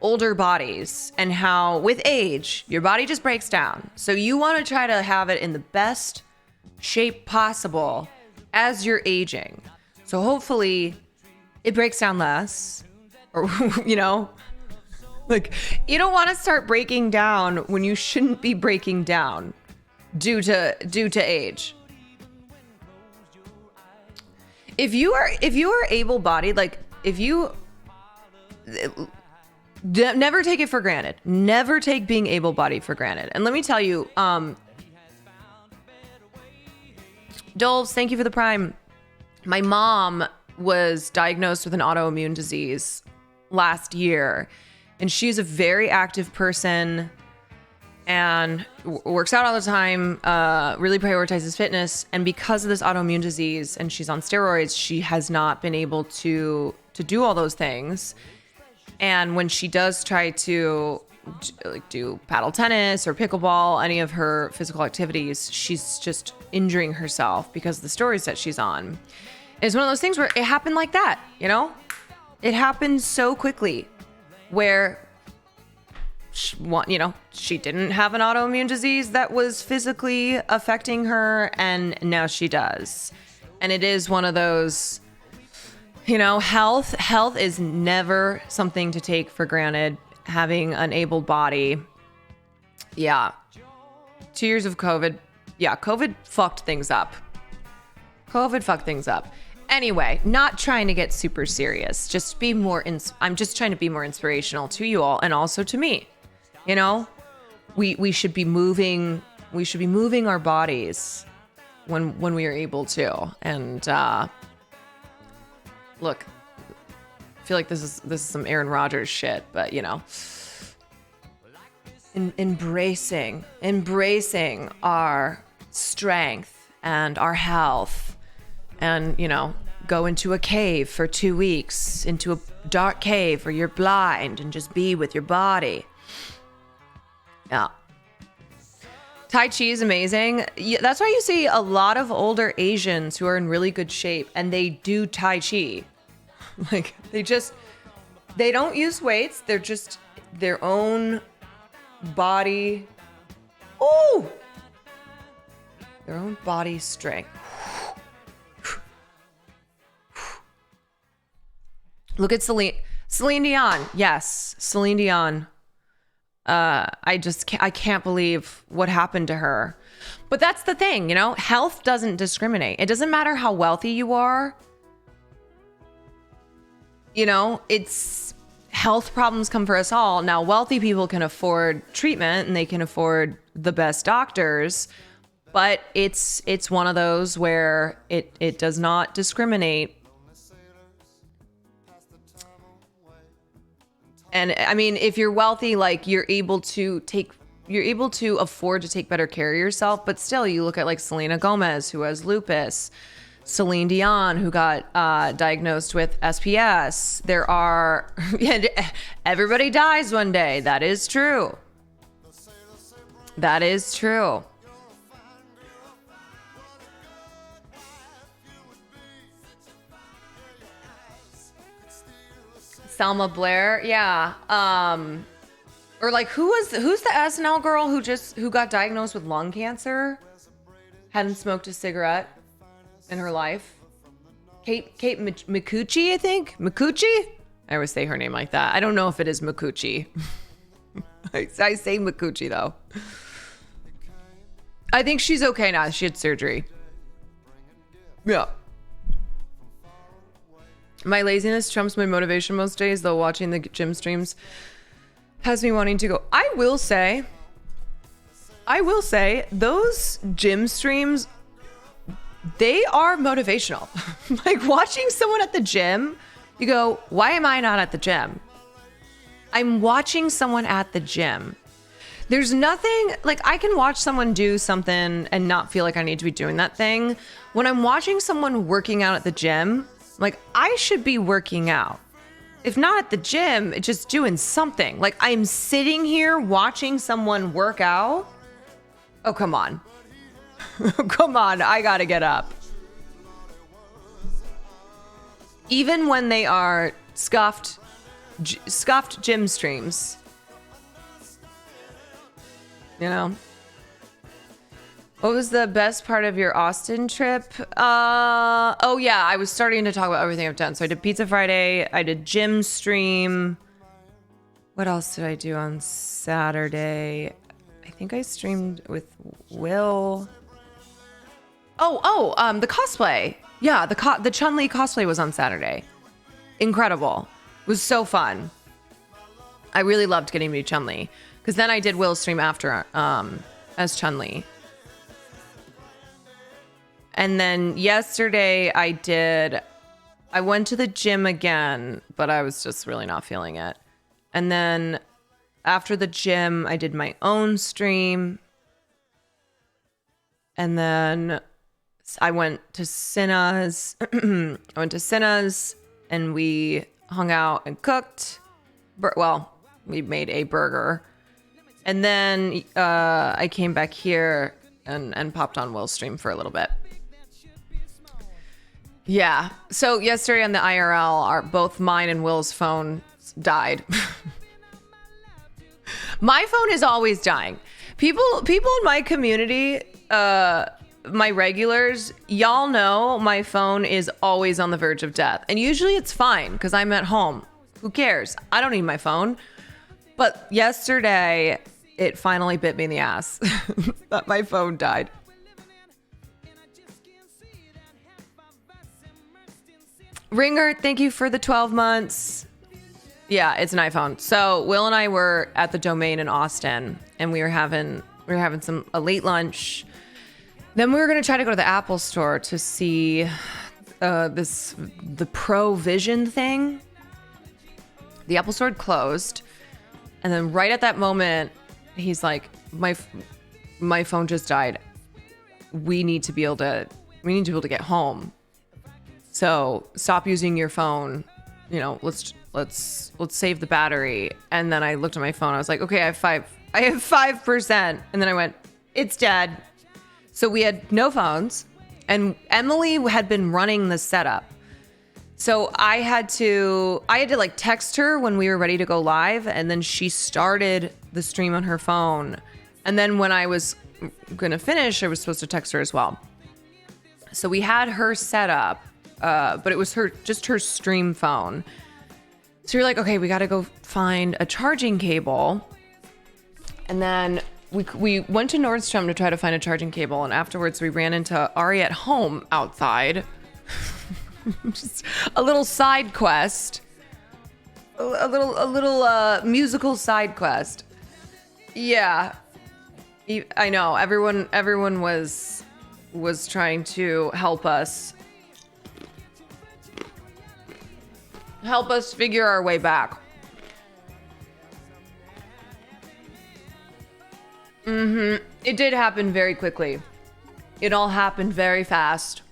older bodies and how with age, your body just breaks down. So you want to try to have it in the best shape possible as you're aging. So hopefully it breaks down less, or, you know, like you don't want to start breaking down when you shouldn't be breaking down due to age. If you are able-bodied, like if you never take it for granted, never take being able-bodied for granted. And let me tell you, Doles, thank you for the Prime. My mom was diagnosed with an autoimmune disease last year, and she's a very active person and works out all the time, really prioritizes fitness. And because of this autoimmune disease and she's on steroids, she has not been able to do all those things. And when she does try to like do paddle tennis or pickleball, any of her physical activities, she's just injuring herself because of the steroids that she's on. It's one of those things where it happened like that, you know? It happened so quickly where, she didn't have an autoimmune disease that was physically affecting her, and now she does. And it is one of those, health is never something to take for granted. Having an able body. Yeah. 2 years of COVID. Yeah, COVID fucked things up. Anyway, not trying to get super serious. I'm just trying to be more inspirational to you all and also to me. We should be moving our bodies when we are able to. And look, I feel like this is some Aaron Rodgers shit, but embracing our strength and our health, and go into a cave for 2 weeks, into a dark cave where you're blind, and just be with your body. Yeah. Tai Chi is amazing. That's why you see a lot of older Asians who are in really good shape and they do Tai Chi. Like they don't use weights. They're just their own body. Oh, their own body strength. Look at Celine Dion. Yes, Celine Dion. I can't believe what happened to her. But that's the thing, health doesn't discriminate. It doesn't matter how wealthy you are. you know, it's health problems come for us all. Now, wealthy people can afford treatment and they can afford the best doctors, but it's one of those where it does not discriminate. And I mean, if you're wealthy, like you're able to afford to take better care of yourself, but still you look at like Selena Gomez, who has lupus, Celine Dion, who got diagnosed with SPS. There are, everybody dies one day. That is true. That is true. Selma Blair, yeah. Or like who's the SNL girl who got diagnosed with lung cancer? Hadn't smoked a cigarette in her life. Kate Micucci, I think. Micucci? I always say her name like that. I don't know if it is Micucci. I say Micucci though. I think she's okay now. She had surgery. Yeah. My laziness trumps my motivation most days, though watching the gym streams has me wanting to go. I will say, those gym streams, they are motivational. Like watching someone at the gym, you go, why am I not at the gym? I'm watching someone at the gym. There's nothing, like I can watch someone do something and not feel like I need to be doing that thing. When I'm watching someone working out at the gym, like I should be working out. If not at the gym, just doing something. Like I'm sitting here watching someone work out. Oh, come on. Come on, I gotta get up. Even when they are scuffed gym streams. You know? What was the best part of your Austin trip? Oh yeah, I was starting to talk about everything I've done. So I did Pizza Friday, I did gym stream. What else did I do on Saturday? I think I streamed with Will. The cosplay. Yeah, the Chun-Li cosplay was on Saturday. Incredible. It was so fun. I really loved getting to be Chun-Li. Because then I did Will's stream after as Chun-Li. And then yesterday I went to the gym again, but I was just really not feeling it. And then after the gym, I did my own stream. And then I went to Cinna's. And we hung out and cooked. We made a burger. And then I came back here and popped on Will's stream for a little bit. Yeah. So yesterday on the IRL, both mine and Will's phone died. My phone is always dying. People in my community, my regulars, y'all know my phone is always on the verge of death. And usually it's fine because I'm at home. Who cares? I don't need my phone. But yesterday, it finally bit me in the ass that my phone died. Ringer, thank you for the 12 months. Yeah, it's an iPhone. So Will and I were at the Domain in Austin, and we were having a late lunch. Then we were gonna try to go to the Apple store to see the Pro Vision thing. The Apple store had closed, and then right at that moment, he's like, "My phone just died. We need to be able to get home. So stop using your phone. You know, let's save the battery." And then I looked at my phone. I was like, "Okay, I have 5%." And then I went, "It's dead." So we had no phones, and Emily had been running the setup. So I had to like text her when we were ready to go live, and then she started the stream on her phone. And then when I was gonna finish, I was supposed to text her as well. So we had her set up, but it was just her stream phone. So you're like, okay, we got to go find a charging cable. And then we went to Nordstrom to try to find a charging cable, and afterwards we ran into Ari at home outside. Just a little side quest. a little musical side quest. Yeah. I know. Everyone was trying to help us figure our way back. It did happen very quickly. It all happened very fast.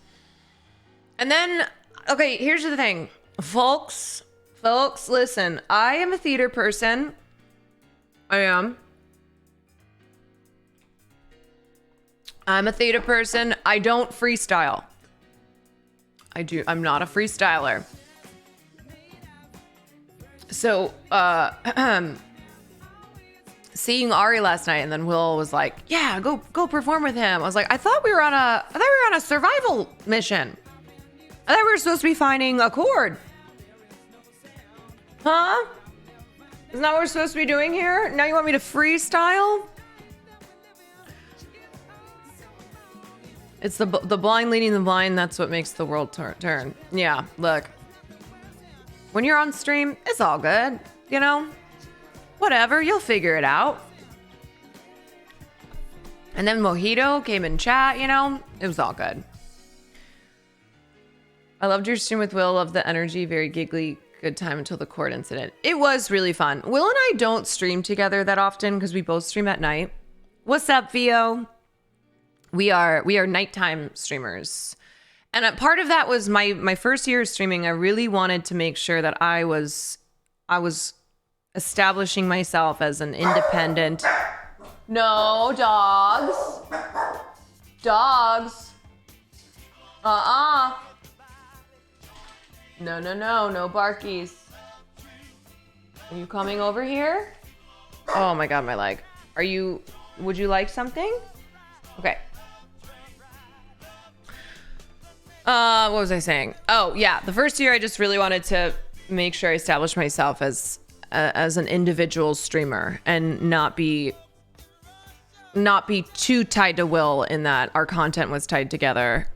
And then, okay, here's the thing. Folks, listen. I am a theater person. I am. I'm a theater person. I don't freestyle. I'm not a freestyler. So, seeing Ari last night, and then Will was like, "Yeah, go perform with him." I was like, I thought we were on a survival mission. I thought we were supposed to be finding a chord. Huh? Isn't that what we're supposed to be doing here? Now you want me to freestyle? It's the blind leading the blind. That's what makes the world turn. Yeah, look. When you're on stream, it's all good, you know? Whatever, you'll figure it out. And then Mojito came in chat, you know? It was all good. I loved your stream with Will. Loved the energy. Very giggly. Good time until the court incident. It was really fun. Will and I don't stream together that often because we both stream at night. What's up, Vio? We are nighttime streamers. And a part of that was my first year of streaming. I really wanted to make sure that I was establishing myself as an independent. No, dogs. Dogs. No barkies. Are you coming over here? Oh my god, my leg. Would you like something? Okay. What was I saying? Oh yeah, the first year I just really wanted to make sure I established myself as an individual streamer and not be too tied to Will in that our content was tied together.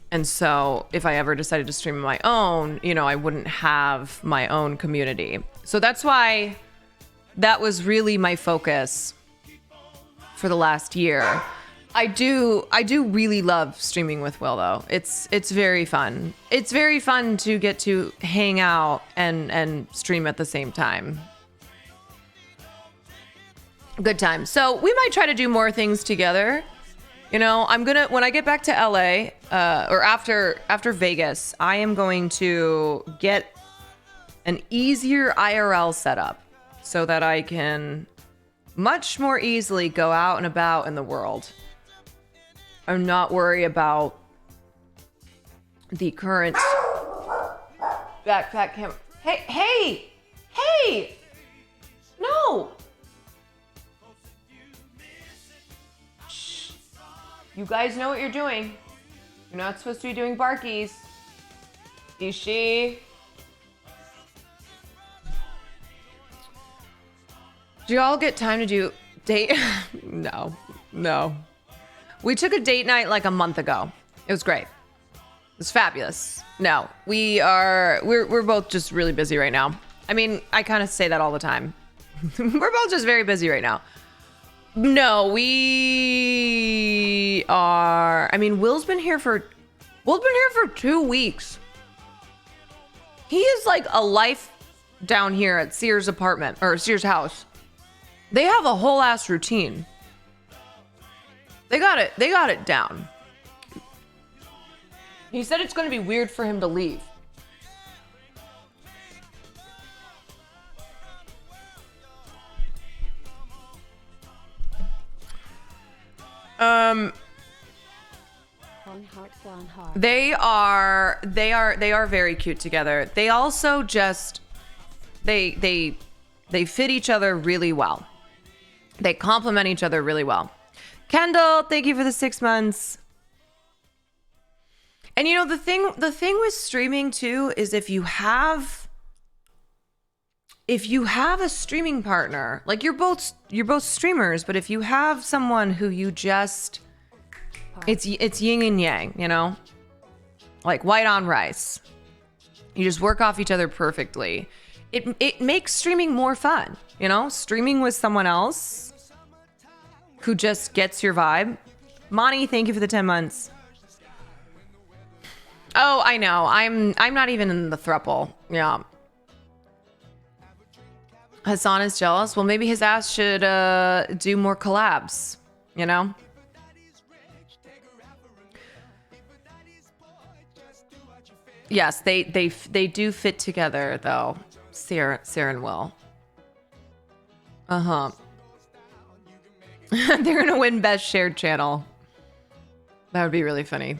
And so if I ever decided to stream on my own, you know, I wouldn't have my own community. So that's why that was really my focus for the last year. I do really love streaming with Will though. It's very fun. It's very fun to get to hang out and stream at the same time. Good time. So we might try to do more things together. You know, when I get back to LA, or after Vegas, I am going to get an easier IRL setup so that I can much more easily go out and about in the world. I'm not worried about the current backpack camera. Hey! No! Shh. You guys know what you're doing. You're not supposed to be doing barkies. Ishi. Do y'all get time to do date? No. We took a date night like a month ago. It was great. It was fabulous. No, we're both just really busy right now. I mean, I kind of say that all the time. We're both just very busy right now. No, we are. I mean, Will's been here for 2 weeks. He is like a life down here at Sears apartment or Sears house. They have a whole ass routine. They got it down. He said it's going to be weird for him to leave. They are very cute together. They also just they fit each other really well. They complement each other really well. Kendall, thank you for the 6 months. And you know, the thing with streaming too is if you have a streaming partner, like you're both streamers, but if you have someone who you just it's yin and yang, you know? Like white on rice. You just work off each other perfectly. it makes streaming more fun, you know? Streaming with someone else who just gets your vibe. Monty, thank you for the 10 months. Oh, I know. I'm not even in the throuple. Yeah. Hassan is jealous. Well, maybe his ass should do more collabs, you know? Yes, they do fit together though. Sarah and Will. Uh-huh. They're gonna win best shared channel. That would be really funny.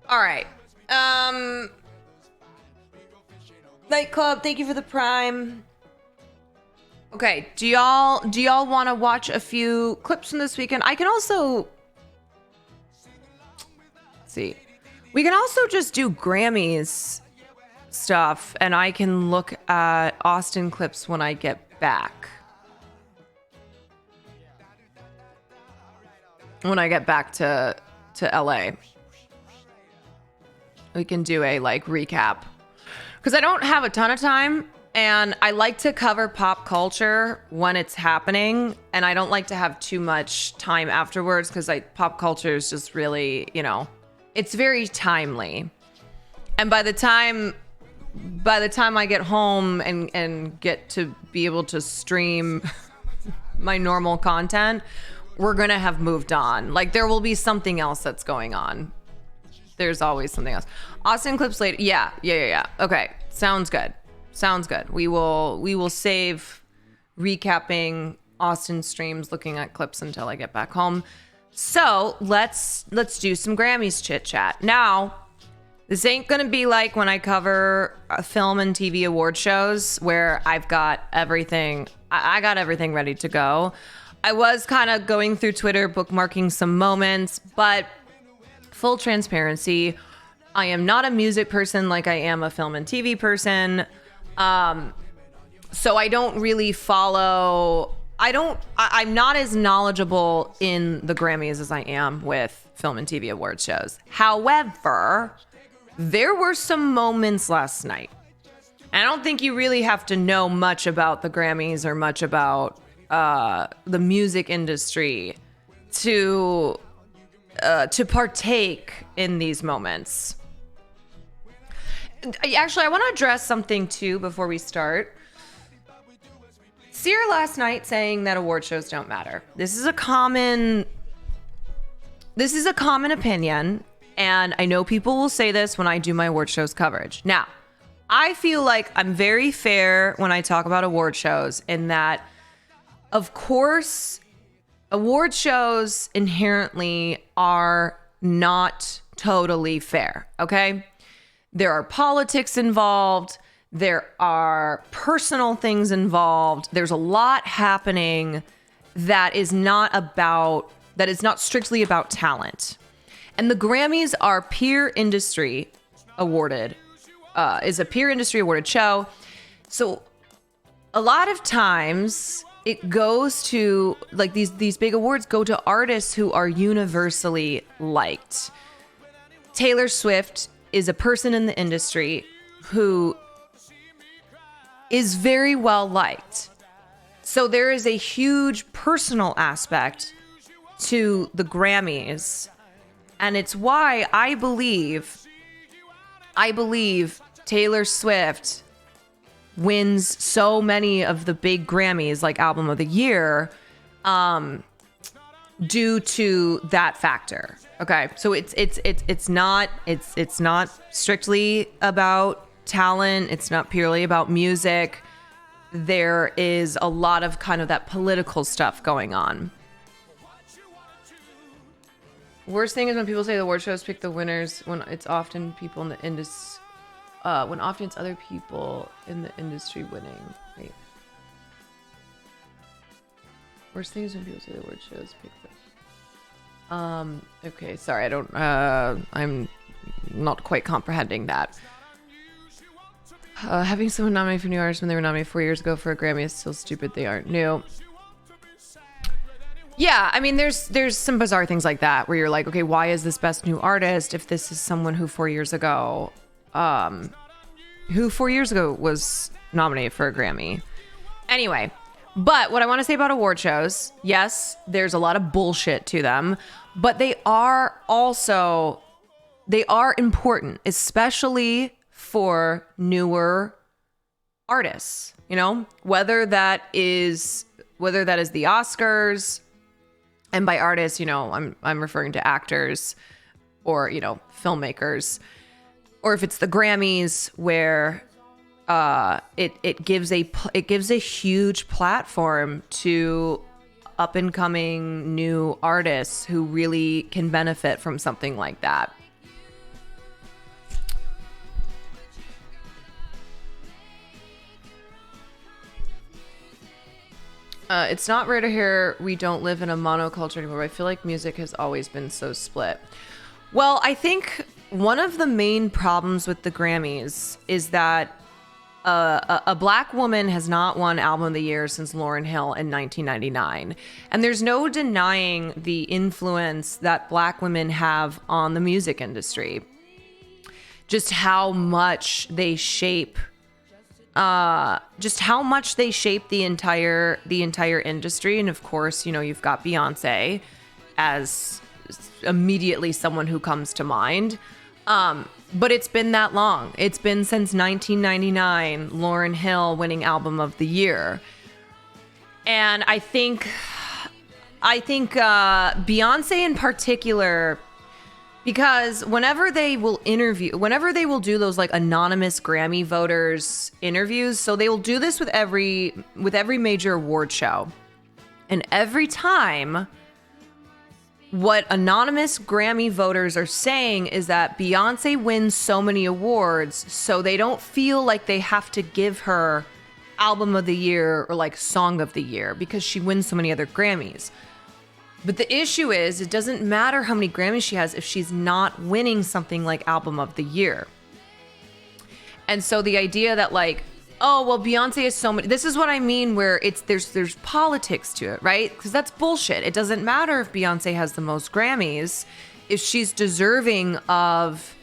All right. Nightclub, thank you for the prime. Okay, do y'all want to watch a few clips from this weekend? I can also see. We can also just do Grammys stuff, and I can look at Austin clips when I get back. When I get back to LA. We can do a like recap. Because I don't have a ton of time, and I like to cover pop culture when it's happening, and I don't like to have too much time afterwards because pop culture is just really, you know, it's very timely. And by the time I get home and get to be able to stream my normal content, we're gonna have moved on. Like there will be something else that's going on. There's always something else. Austin clips later. Yeah. Okay. Sounds good. We will save recapping Austin streams, looking at clips until I get back home. So let's do some Grammys chit chat. Now, this ain't gonna be like when I cover film and TV award shows where I've got everything. I got everything ready to go. I was kind of going through Twitter, bookmarking some moments, but full transparency, I am not a music person like I am a film and TV person. So I don't really follow. I'm not as knowledgeable in the Grammys as I am with film and TV award shows. However, there were some moments last night. I don't think you really have to know much about the Grammys or much about the music industry to partake in these moments. Actually, I want to address something too before we start. Sear last night saying that award shows don't matter. This is a common opinion, and I know people will say this when I do my award shows coverage. Now, I feel like I'm very fair when I talk about award shows in that, of course, award shows inherently are not totally fair, okay? There are politics involved. There are personal things involved. There's a lot happening that is not strictly about talent. And the Grammys are peer industry awarded, is a peer industry awarded show. So a lot of times it goes to, like, these big awards go to artists who are universally liked. Taylor Swift is a person in the industry who is very well liked. So there is a huge personal aspect to the Grammys. And it's why I believe Taylor Swift wins so many of the big Grammys, like Album of the Year, due to that factor. Okay, so it's not strictly about talent. It's not purely about music. There is a lot of kind of that political stuff going on. Worst thing is when people say the award shows pick the winners when it's often people in the industry. When often it's other people in the industry winning. Wait. Worst thing is when people say the award shows pick the. Okay, sorry, I'm not quite comprehending that. Having someone nominated for new artist when they were nominated 4 years ago for a Grammy is still stupid. They aren't new. Yeah, I mean, there's some bizarre things like that where you're like, okay, why is this best new artist if this is someone who 4 years ago who 4 years ago was nominated for a Grammy. Anyway, but what I want to say about award shows, yes, there's a lot of bullshit to them, but they are important, especially for newer artists, you know, whether that is the Oscars, and by artists, you know, I'm referring to actors or, you know, filmmakers, or if it's the Grammys where it gives a huge platform to up and coming new artists who really can benefit from something like that. It's not rare to hear we don't live in a monoculture anymore, but I feel like music has always been so split. Well, I think one of the main problems with the Grammys is that a black woman has not won Album of the Year since Lauryn Hill in 1999. And there's no denying the influence that black women have on the music industry. Just how much they shape the entire industry. And of course, you know, you've got Beyonce as immediately someone who comes to mind. But it's been that long. It's been since 1999, Lauryn Hill winning Album of the Year. And I think Beyonce in particular, because whenever they will do those like anonymous Grammy voters interviews, so they will do this with every major award show. And every time, what anonymous Grammy voters are saying is that Beyonce wins so many awards, so they don't feel like they have to give her Album of the Year or like Song of the Year because she wins so many other Grammys. But the issue is, it doesn't matter how many Grammys she has if she's not winning something like Album of the Year. And so the idea that like, oh, well, Beyonce has so many. This is what I mean, where there's politics to it, right? Because that's bullshit. It doesn't matter if Beyonce has the most Grammys, if she's deserving of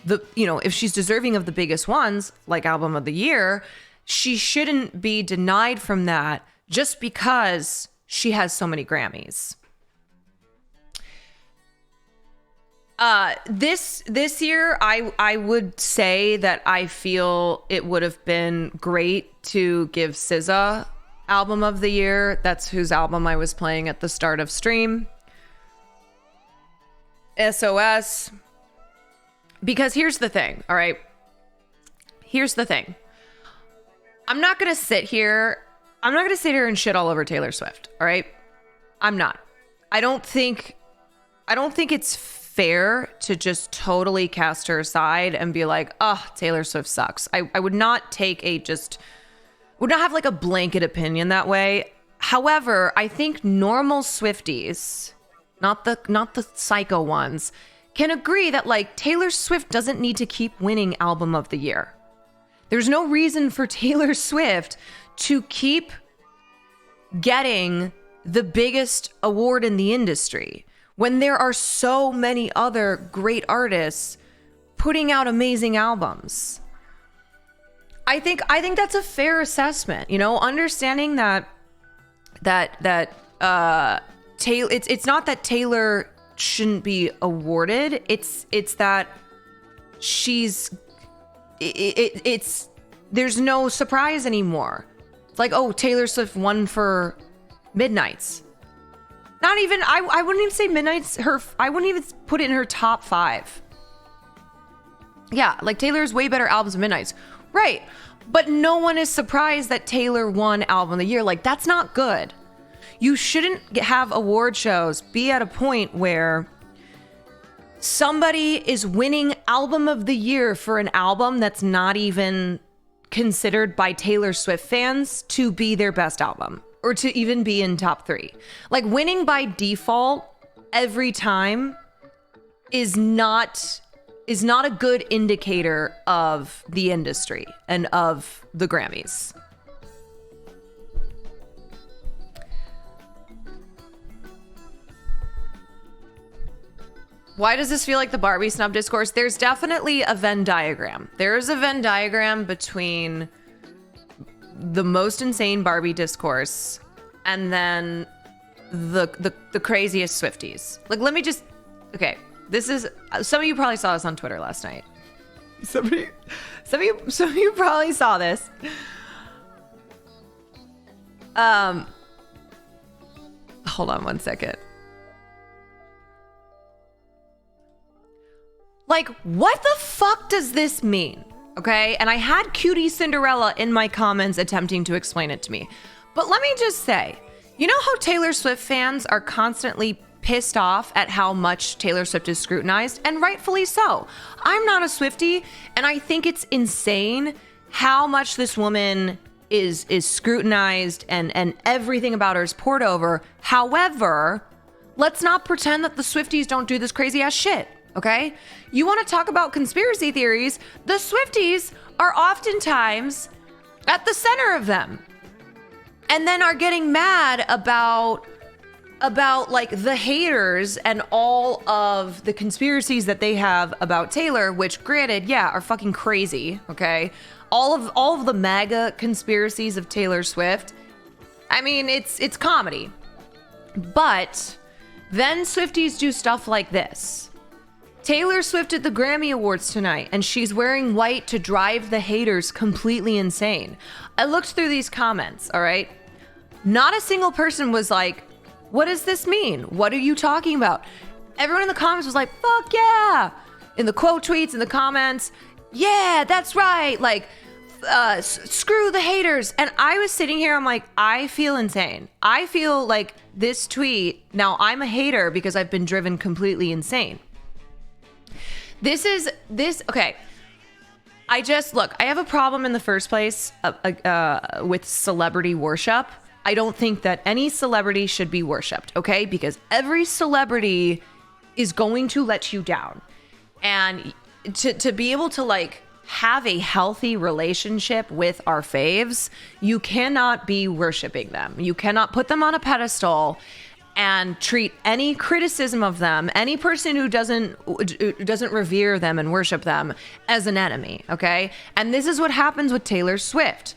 if she's deserving of the biggest ones, like Album of the Year, she shouldn't be denied from that just because she has so many Grammys. This year, I would say that I feel it would have been great to give SZA Album of the Year. That's whose album I was playing at the start of stream. SOS. Because here's the thing, all right? Here's the thing. I'm not going to sit here and shit all over Taylor Swift, all right? I'm not. I don't think it's fair to just totally cast her aside and be like, oh, Taylor Swift sucks. I would not would not have like a blanket opinion that way. However, I think normal Swifties, not the psycho ones, can agree that like Taylor Swift doesn't need to keep winning Album of the Year. There's no reason for Taylor Swift to keep getting the biggest award in the industry when there are so many other great artists putting out amazing albums. I think that's a fair assessment, you know, understanding that Taylor, it's not that Taylor shouldn't be awarded, it's that there's no surprise anymore. It's like, oh, Taylor Swift won for Midnights. Not even, I wouldn't even say Midnight's I wouldn't even put it in her top 5. Yeah, like Taylor's way better albums than Midnight's. Right. But no one is surprised that Taylor won Album of the Year. Like, that's not good. You shouldn't have award shows be at a point where somebody is winning Album of the Year for an album that's not even considered by Taylor Swift fans to be their best album, or to even be in top 3. Like, winning by default every time is not a good indicator of the industry and of the Grammys. Why does this feel like the Barbie snub discourse? There's definitely a Venn diagram. There is a Venn diagram between the most insane Barbie discourse and then the craziest Swifties. Like, let me just, okay, this is, some of you probably saw this on Twitter last night. Some of you probably saw this. Hold on one second. Like, what the fuck does this mean? Okay, and I had Cutie Cinderella in my comments attempting to explain it to me. But let me just say, you know how Taylor Swift fans are constantly pissed off at how much Taylor Swift is scrutinized, and rightfully so. I'm not a Swiftie, and I think it's insane how much this woman is scrutinized and everything about her is poured over. However, let's not pretend that the Swifties don't do this crazy ass shit. Okay? You want to talk about conspiracy theories? The Swifties are oftentimes at the center of them. And then are getting mad about like the haters and all of the conspiracies that they have about Taylor, which granted, yeah, are fucking crazy, okay? All of the MAGA conspiracies of Taylor Swift. I mean, it's comedy. But then Swifties do stuff like this. Taylor Swift at the Grammy Awards tonight, and she's wearing white to drive the haters completely insane. I looked through these comments, all right? Not a single person was like, what does this mean? What are you talking about? Everyone in the comments was like, fuck yeah! In the quote tweets, in the comments, yeah, that's right! Like, screw the haters. And I was sitting here, I'm like, I feel insane. I feel like this tweet, now I'm a hater because I've been driven completely insane. Okay. I have a problem in the first place with celebrity worship. I don't think that any celebrity should be worshipped, okay? Because every celebrity is going to let you down. And to be able to like have a healthy relationship with our faves, you cannot be worshiping them. You cannot put them on a pedestal and treat any criticism of them, any person who doesn't revere them and worship them, as an enemy, okay? And this is what happens with Taylor Swift.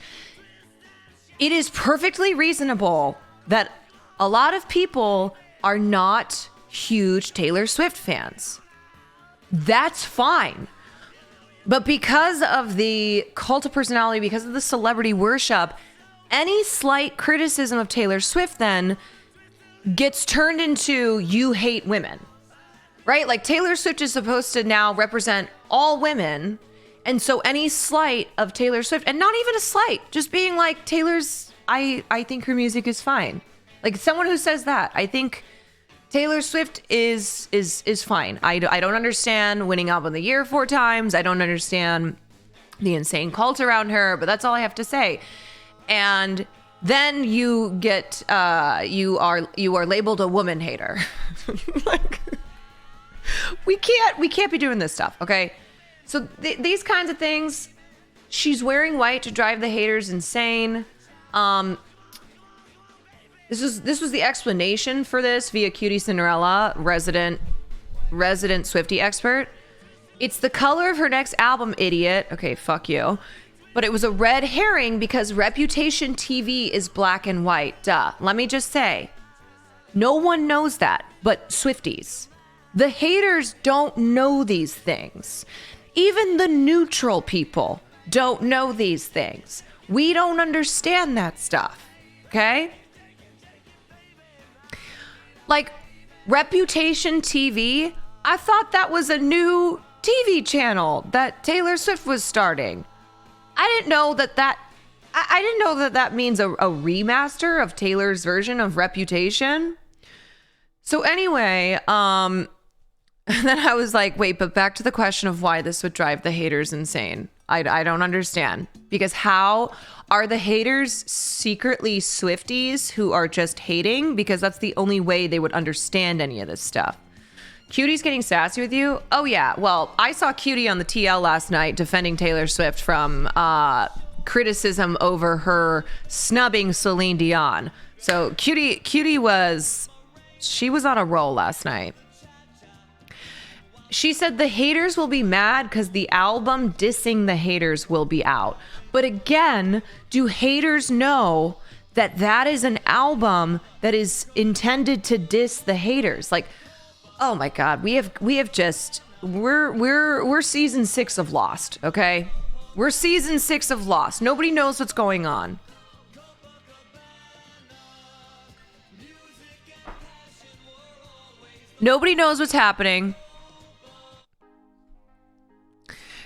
It is perfectly reasonable that a lot of people are not huge Taylor Swift fans. That's fine. But because of the cult of personality, because of the celebrity worship, any slight criticism of Taylor Swift then gets turned into you hate women, right? Like Taylor Swift is supposed to now represent all women. And so any slight of Taylor Swift, and not even a slight, just being like, Taylor's, I think her music is fine. Like someone who says that, I think Taylor Swift is fine. I don't understand winning album of the year 4 times. I don't understand the insane cult around her, but that's all I have to say. And then you get you are labeled a woman hater. Like we can't be doing this stuff, okay? So these kinds of things. She's wearing white to drive the haters insane. This was the explanation for this via Cutie Cinderella, resident Swiftie expert. It's the color of her next album, idiot. Okay, fuck you. But it was a red herring because Reputation TV is black and white. Duh. Let me just say, no one knows that but Swifties. The haters don't know these things. Even the neutral people don't know these things. We don't understand that stuff. Okay? Like, Reputation TV, I thought that was a new TV channel that Taylor Swift was starting. I didn't know that means a remaster of Taylor's version of Reputation. So anyway, then I was like, wait, but back to the question of why this would drive the haters insane. I don't understand. Because how are the haters secretly Swifties who are just hating? Because that's the only way they would understand any of this stuff. Cutie's getting sassy with you? Oh yeah, well, I saw Cutie on the TL last night defending Taylor Swift from criticism over her snubbing Celine Dion. So Cutie was on a roll last night. She said the haters will be mad because the album dissing the haters will be out. But again, do haters know that that is an album that is intended to diss the haters? Like, oh my God, we're season 6 of Lost, okay? We're season 6 of Lost. Nobody knows what's going on. Nobody knows what's happening.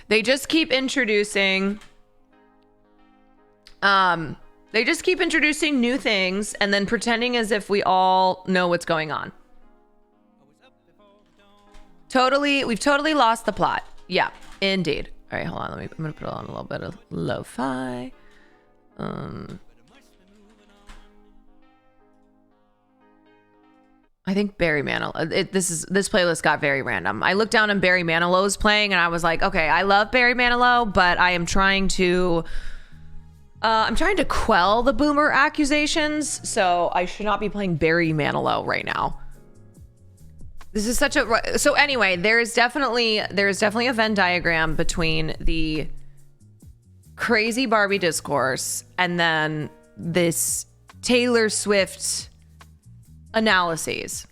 They just keep introducing new things and then pretending as if we all know what's going on. We've totally lost the plot. Yeah, indeed. All right, hold on. I'm gonna put on a little bit of lo-fi. I think Barry Manilow. This playlist got very random. I looked down and Barry Manilow's playing, and I was like, okay, I love Barry Manilow, but I am trying to quell the boomer accusations, so I should not be playing Barry Manilow right now. This is so anyway, there is definitely a Venn diagram between the crazy Barbie discourse and then this Taylor Swift analyses.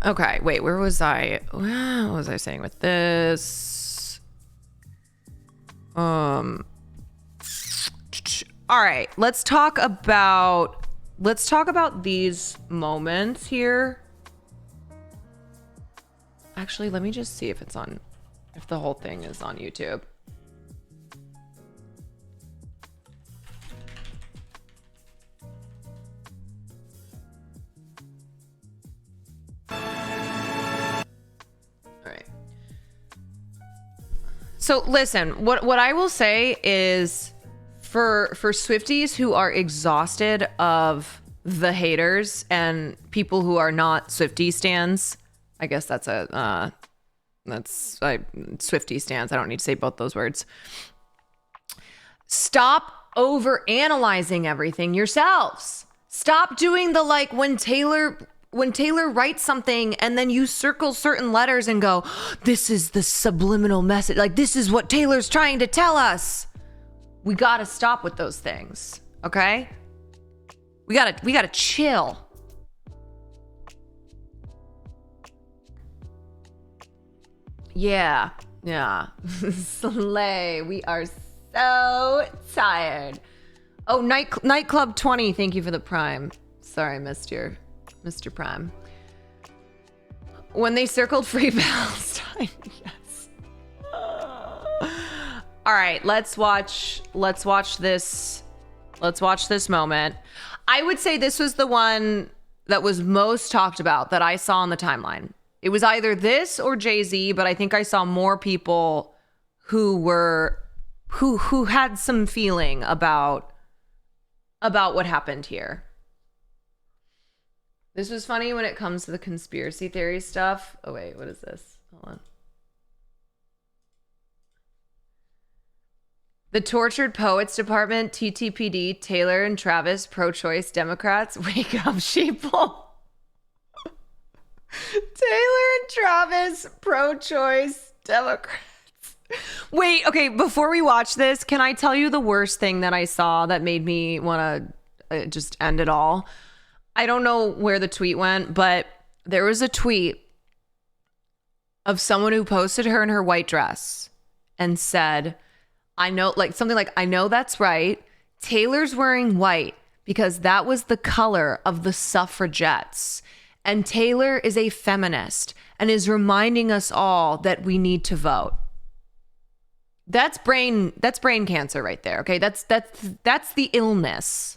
Okay, wait, where was I? What was I saying with this? All right, let's talk about these moments here. Actually, let me just see if the whole thing is on YouTube. So listen, what I will say is for Swifties who are exhausted of the haters and people who are not Swiftie stans, I guess that's Swiftie stans. I don't need to say both those words. Stop over analyzing everything yourselves. Stop doing the like when Taylor writes something and then you circle certain letters and go, this is the subliminal message. Like, this is what Taylor's trying to tell us. We got to stop with those things. Okay? We got to chill. Yeah. Slay. We are so tired. Oh, Nightclub 20. Thank you for the prime. Sorry, I missed Mr. Prime. When they circled Free Palestine. Yes. All right, let's watch this moment. I would say this was the one that was most talked about that I saw on the timeline. It was either this or Jay-Z, but I think I saw more people who had some feeling about what happened here. This was funny when it comes to the conspiracy theory stuff. Oh, wait, what is this? Hold on. The Tortured Poets Department, TTPD, Taylor and Travis, pro-choice Democrats. Wake up, sheeple. Taylor and Travis, pro-choice Democrats. Wait, okay, before we watch this, can I tell you the worst thing that I saw that made me want to just end it all? I don't know where the tweet went, but there was a tweet of someone who posted her in her white dress and said, I know, like something like, I know that's right. Taylor's wearing white because that was the color of the suffragettes. And Taylor is a feminist and is reminding us all that we need to vote. That's brain cancer right there. Okay. That's the illness.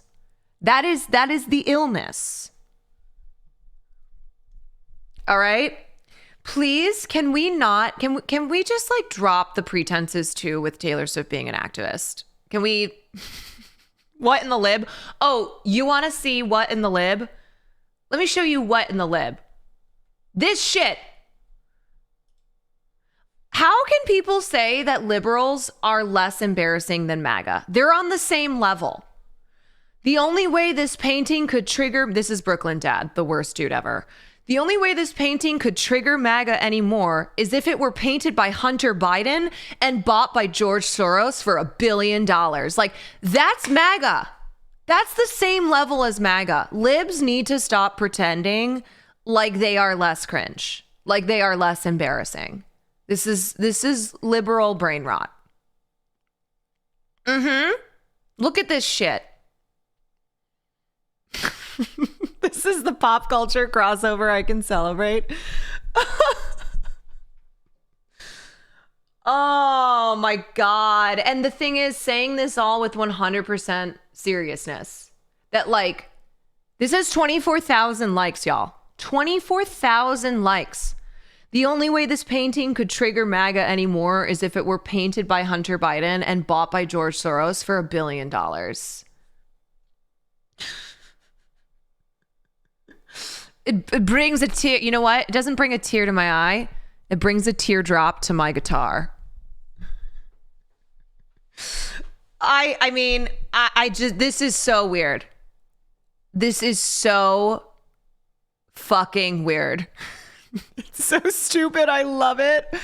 That is the illness. All right. Please, can we just like drop the pretenses too with Taylor Swift being an activist? Can we? What in the lib? Oh, you want to see what in the lib? Let me show you what in the lib. This shit. How can people say that liberals are less embarrassing than MAGA? They're on the same level. The only way this painting could trigger, this is Brooklyn Dad, the worst dude ever. The only way this painting could trigger MAGA anymore is if it were painted by Hunter Biden and bought by George Soros for $1 billion. Like, that's MAGA. That's the same level as MAGA. Libs need to stop pretending like they are less cringe, like they are less embarrassing. This is liberal brain rot. Look at this shit. This is the pop culture crossover I can celebrate. Oh my God. And the thing is, saying this all with 100% seriousness, that like, this has 24,000 likes, y'all. 24,000 likes. The only way this painting could trigger MAGA anymore is if it were painted by Hunter Biden and bought by George Soros for $1 billion. It brings a tear. You know what? It doesn't bring a tear to my eye. It brings a teardrop to my guitar. I mean, I just, this is so weird. This is so fucking weird. It's so stupid. I love it.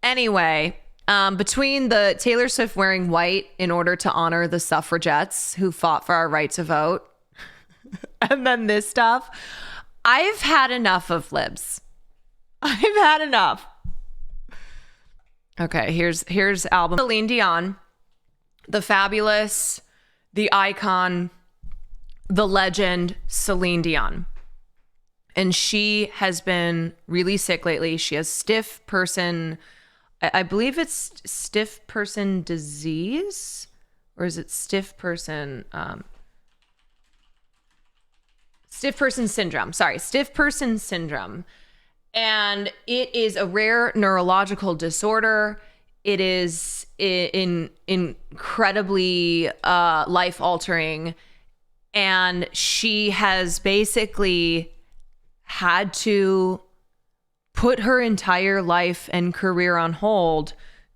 Anyway, between the Taylor Swift wearing white in order to honor the suffragettes who fought for our right to vote, and then this stuff, I've had enough of libs. I've had enough. Okay, here's album. Celine Dion, the fabulous, the icon, the legend, Celine Dion. And she has been really sick lately. She has stiff person, I believe it's stiff person disease, or is it stiff person syndrome. Sorry, stiff person syndrome. And it is a rare neurological disorder. It is incredibly life-altering. And she has basically had to put her entire life and career on hold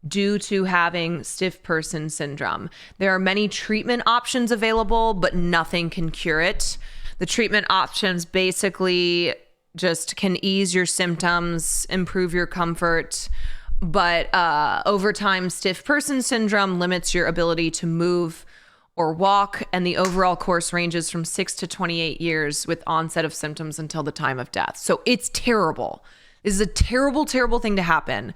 due to having stiff person syndrome. There are many treatment options available, but nothing can cure it. The treatment options basically just can ease your symptoms, improve your comfort, but over time, stiff person syndrome limits your ability to move or walk, and the overall course ranges from 6 to 28 years with onset of symptoms until the time of death. So it's terrible. This is a terrible, terrible thing to happen.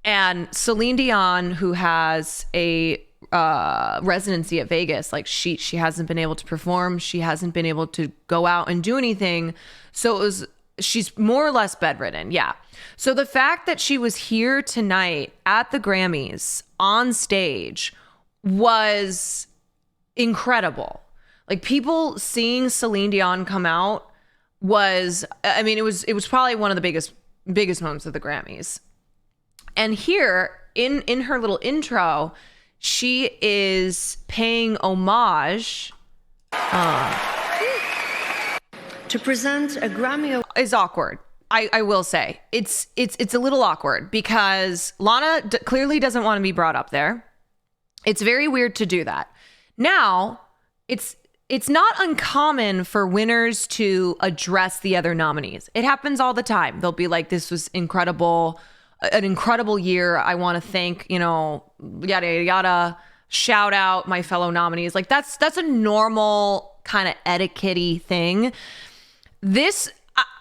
And Celine Dion, who has a residency at Vegas, like she hasn't been able to perform. She hasn't been able to go out and do anything. So she's more or less bedridden. Yeah. So the fact that she was here tonight at the Grammys on stage was incredible. Like, people seeing Celine Dion come out was, I mean, it was probably one of the biggest moments of the Grammys. And here in her little intro, she is paying homage to present a Grammy. Is awkward. I will say it's a little awkward because Lana clearly doesn't want to be brought up there. It's very weird to do that. Now, it's not uncommon for winners to address the other nominees. It happens all the time. They'll be like, "This was incredible, an incredible year. I want to thank, yada yada yada. Shout out my fellow nominees." Like, that's a normal kind of etiquette-y thing. This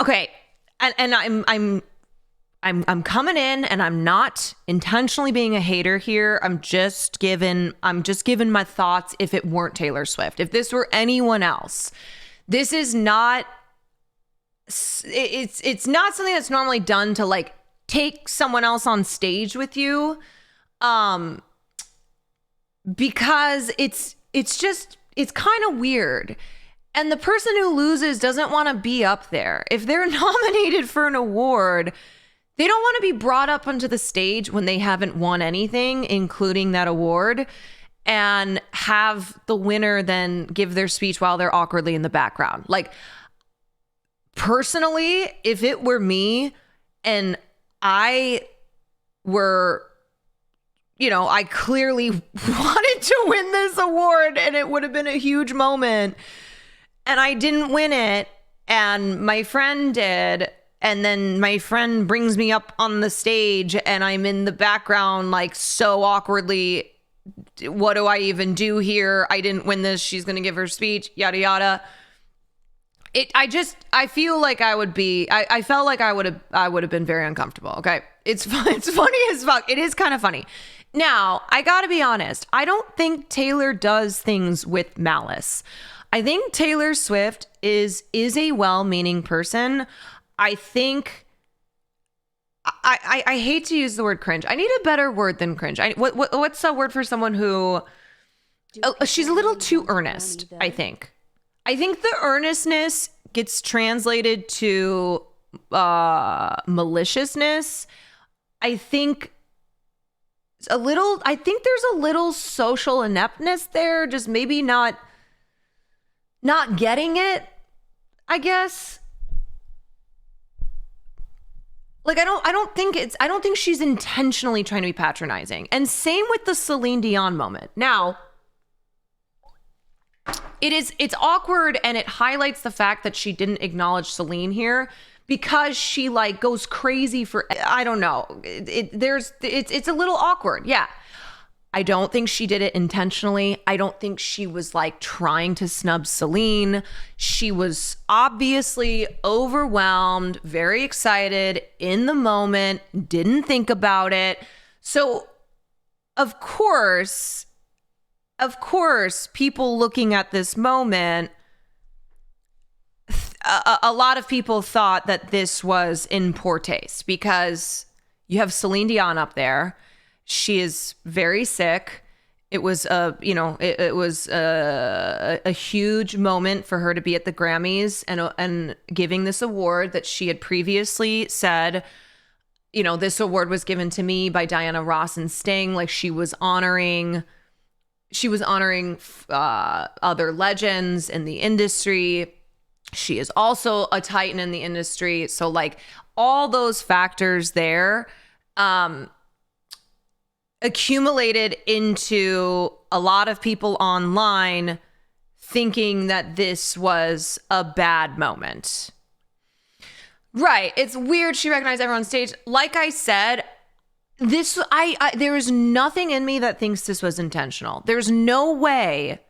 okay, and I'm coming in, and I'm not intentionally being a hater here. I'm just giving my thoughts. If it weren't Taylor Swift, if this were anyone else, this is not. It's not something that's normally done to like take someone else on stage with you, because it's kind of weird. And the person who loses doesn't want to be up there. If they're nominated for an award, they don't want to be brought up onto the stage when they haven't won anything, including that award, and have the winner then give their speech while they're awkwardly in the background. Like, personally, if it were me and I were I clearly wanted to win this award and it would have been a huge moment. And I didn't win it. And my friend did. And then my friend brings me up on the stage and I'm in the background, like so awkwardly. What do I even do here? I didn't win this. She's going to give her speech, yada, yada. I feel like I would be, I felt like I would have been very uncomfortable. Okay. It's funny as fuck. It is kind of funny. Now, I got to be honest. I don't think Taylor does things with malice. I think Taylor Swift is a well-meaning person. I think I hate to use the word cringe. I need a better word than cringe. What's a word for someone who she's a little too earnest, I think. I think the earnestness gets translated to maliciousness. I think there's a little social ineptness there, just maybe not getting it, I guess. Like, I don't think she's intentionally trying to be patronizing. And same with the Celine Dion moment. Now, it's awkward and it highlights the fact that she didn't acknowledge Celine here because she like goes crazy for, I don't know. It's a little awkward. Yeah. I don't think she did it intentionally. I don't think she was like trying to snub Celine. She was obviously overwhelmed, very excited in the moment, didn't think about it. So of course, people looking at this moment, a lot of people thought that this was in poor taste because you have Celine Dion up there. She is very sick. It was a huge moment for her to be at the Grammys and giving this award that she had previously said, this award was given to me by Diana Ross and Sting. Like she was honoring other legends in the industry. She is also a titan in the industry. So like all those factors there, accumulated into a lot of people online thinking that this was a bad moment. Right. It's weird she recognized everyone on stage. Like I said, there is nothing in me that thinks this was intentional. There's no way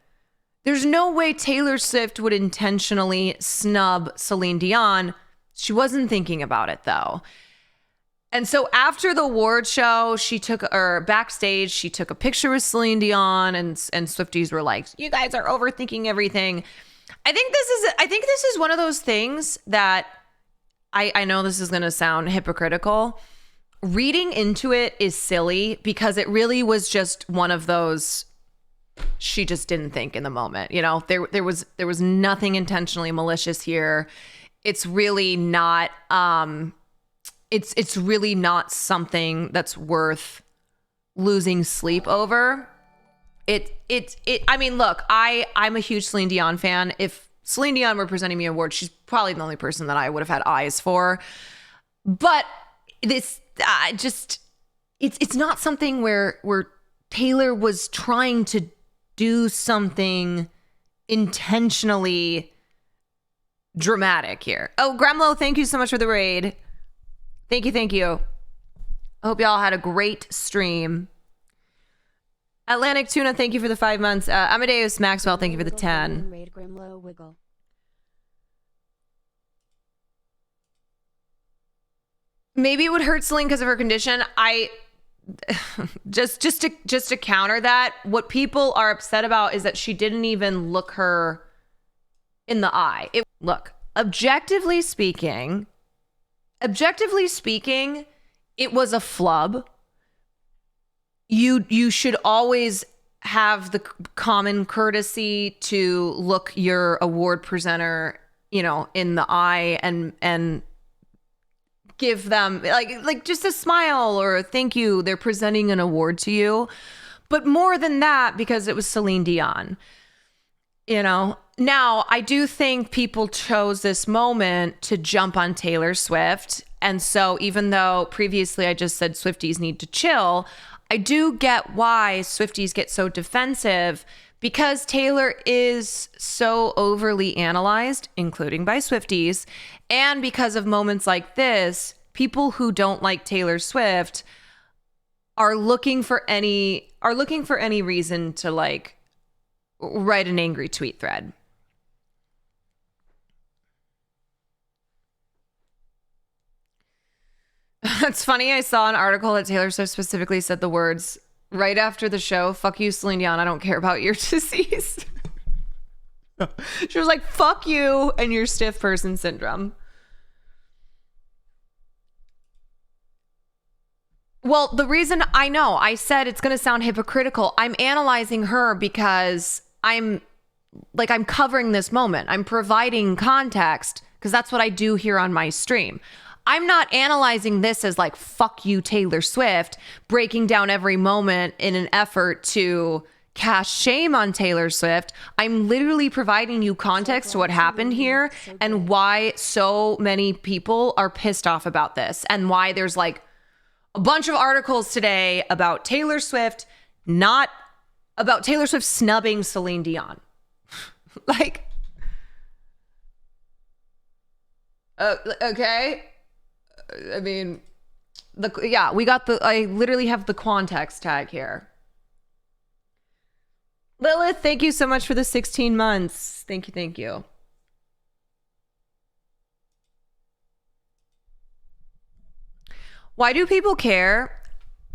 Taylor Swift would intentionally snub Celine Dion. She wasn't thinking about it though. And so after the award show, backstage, she took a picture with Celine Dion and Swifties were like, you guys are overthinking everything. I think this is one of those things that I know this is going to sound hypocritical. Reading into it is silly because it really was just one of those, she just didn't think in the moment. There was nothing intentionally malicious here. It's really not, it's really not something that's worth losing sleep over. I mean, look, I'm a huge Celine Dion fan. If Celine Dion were presenting me an award, she's probably the only person that I would have had eyes for. But this it's not something where Taylor was trying to do something intentionally dramatic here. Oh, Gremlo, thank you so much for the raid. Thank you. I hope y'all had a great stream. Atlantic Tuna, thank you for the 5 months. Amadeus Maxwell, thank you for the 10. Raid Grimlow Wiggle. Maybe it would hurt Celine because of her condition. Just to counter that, what people are upset about is that she didn't even look her in the eye. Look, objectively speaking, it was a flub. You should always have the common courtesy to look your award presenter, in the eye and give them like just a smile or a thank you. They're presenting an award to you. But more than that, because it was Celine Dion, Now, I do think people chose this moment to jump on Taylor Swift. And so even though previously I just said Swifties need to chill, I do get why Swifties get so defensive, because Taylor is so overly analyzed, including by Swifties, and because of moments like this, people who don't like Taylor Swift are looking for any reason to like write an angry tweet thread. It's funny, I saw an article that Taylor Swift specifically said the words right after the show, "Fuck you, Celine Dion, I don't care about your disease." She was like, "Fuck you and your stiff person syndrome." Well, the reason I said it's going to sound hypocritical. I'm analyzing her because I'm covering this moment. I'm providing context because that's what I do here on my stream. I'm not analyzing this as like, fuck you, Taylor Swift, breaking down every moment in an effort to cast shame on Taylor Swift. I'm literally providing you context to what happened here and why so many people are pissed off about this and why there's like a bunch of articles today about Taylor Swift, not about Taylor Swift snubbing Celine Dion. Like, okay. I mean, I literally have the context tag here. Lilith, thank you so much for the 16 months. Thank you. Why do people care?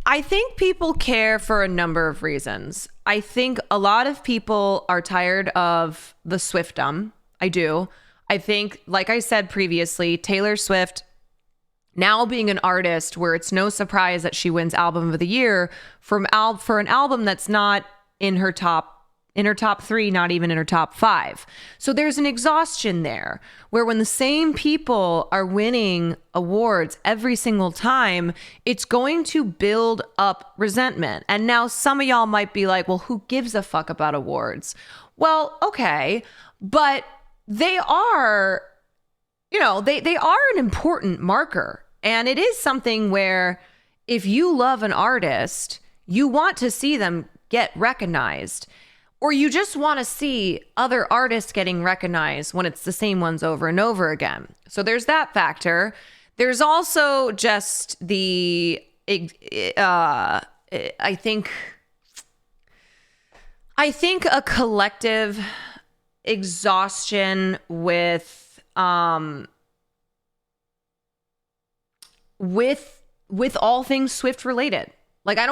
I think people care for a number of reasons. I think a lot of people are tired of the Swiftum. I do. I think, like I said previously, Taylor Swift now being an artist where it's no surprise that she wins Album of the Year for an album that's not in her top 3, not even in her top 5. So there's an exhaustion there where when the same people are winning awards every single time, it's going to build up resentment. And now some of y'all might be like, well, who gives a fuck about awards? Well, okay, but they are, they are an important marker. And it is something where if you love an artist, you want to see them get recognized, or you just want to see other artists getting recognized when it's the same ones over and over again. So there's that factor. There's also just the, I think a collective exhaustion with all things Swift related. Like, I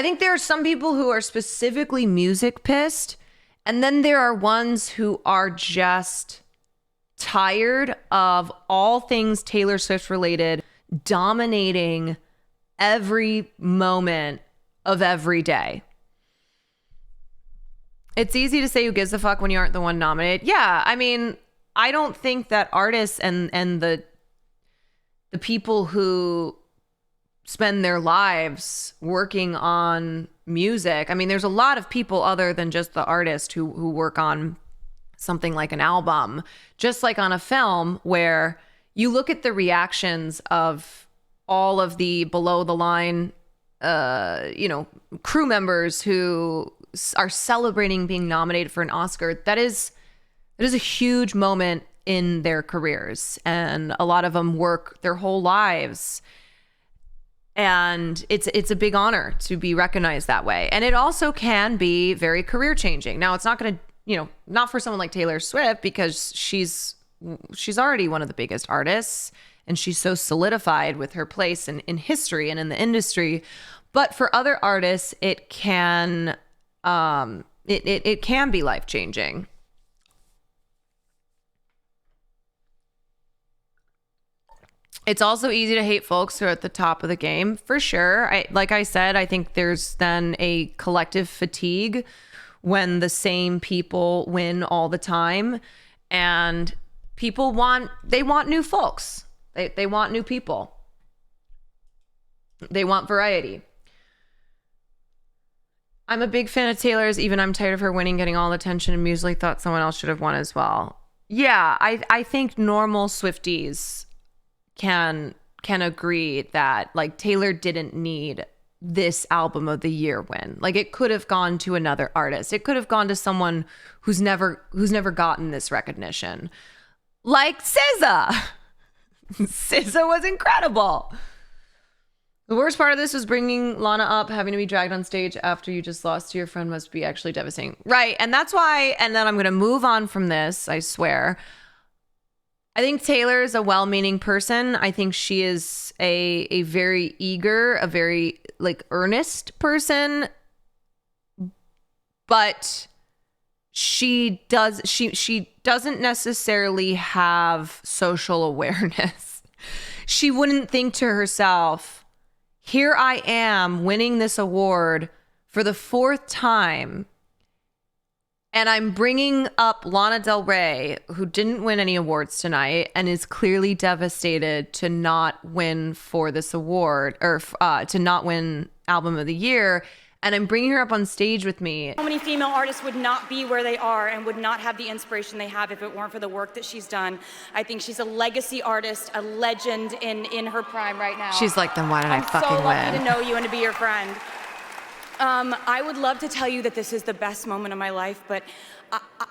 think there are some people who are specifically music pissed, and then there are ones who are just tired of all things Taylor Swift related dominating every moment of every day. It's easy to say who gives a fuck when you aren't the one nominated. Yeah, I mean, I don't think that artists and the people who spend their lives working on music. I mean, there's a lot of people other than just the artist who work on something like an album, just like on a film, where you look at the reactions of all of the below the line, crew members who are celebrating being nominated for an Oscar. That is a huge moment in their careers. And a lot of them work their whole lives. And it's a big honor to be recognized that way. And it also can be very career changing. Now, it's not going to, not for someone like Taylor Swift, because she's already one of the biggest artists and she's so solidified with her place in history and in the industry. But for other artists, it can it can be life changing. It's also easy to hate folks who are at the top of the game, for sure. Like I said, I think there's then a collective fatigue when the same people win all the time, and people want new folks. They want new people. They want variety. I'm a big fan of Taylor's. Even I'm tired of her winning, getting all the attention, and musically thought someone else should have won as well. Yeah, I think normal Swifties can agree that like Taylor didn't need this album of the year win. Like, it could have gone to another artist. It could have gone to someone who's never gotten this recognition. Like SZA. SZA was incredible. The worst part of this was bringing Lana up, having to be dragged on stage after you just lost to your friend must be actually devastating. Right. And that's why, and then I'm going to move on from this, I swear. I think Taylor is a well-meaning person. I think she is a very eager, a very like earnest person. But she doesn't necessarily have social awareness. She wouldn't think to herself, here I am winning this award for the 4th time, and I'm bringing up Lana Del Rey, who didn't win any awards tonight and is clearly devastated to not win for this award, or to not win Album of the Year. And I'm bringing her up on stage with me. How many female artists would not be where they are and would not have the inspiration they have if it weren't for the work that she's done? I think she's a legacy artist, a legend in her prime right now. She's like, then why did I fucking I'm so lucky win? to know you and to be your friend. I would love to tell you that this is the best moment of my life, but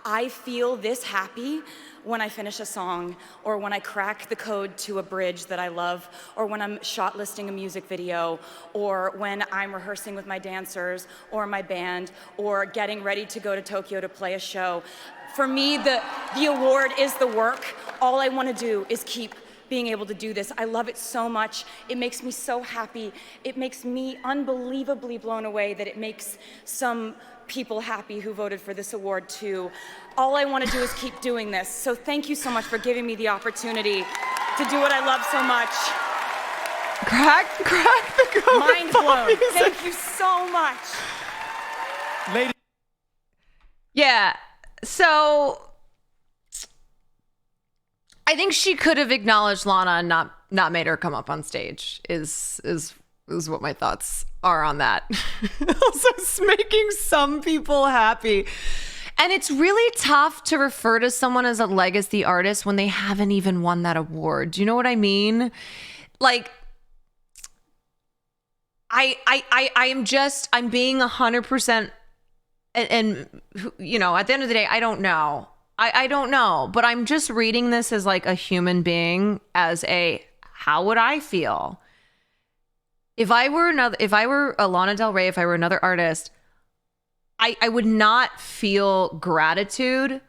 I feel this happy when I finish a song, or when I crack the code to a bridge that I love, or when I'm shot listing a music video, or when I'm rehearsing with my dancers or my band, or getting ready to go to Tokyo to play a show. For me, the award is the work. All I want to do is keep being able to do this. I love it so much. It makes me so happy. It makes me unbelievably blown away that it makes some people happy who voted for this award too. All I want to do is keep doing this. So thank you so much for giving me the opportunity to do what I love so much. Crack the code. Mind blown. Thank you so much. Lady. Yeah. So I think she could have acknowledged Lana and not made her come up on stage is what my thoughts are on that. Also, it's making some people happy. And it's really tough to refer to someone as a legacy artist when they haven't even won that award. Do you know what I mean? Like, I'm being 100%, and you know, at the end of the day, I don't know. I don't know, but I'm just reading this as like a human being, as a, how would I feel? If I were a Lana Del Rey, if I were another artist, I would not feel gratitude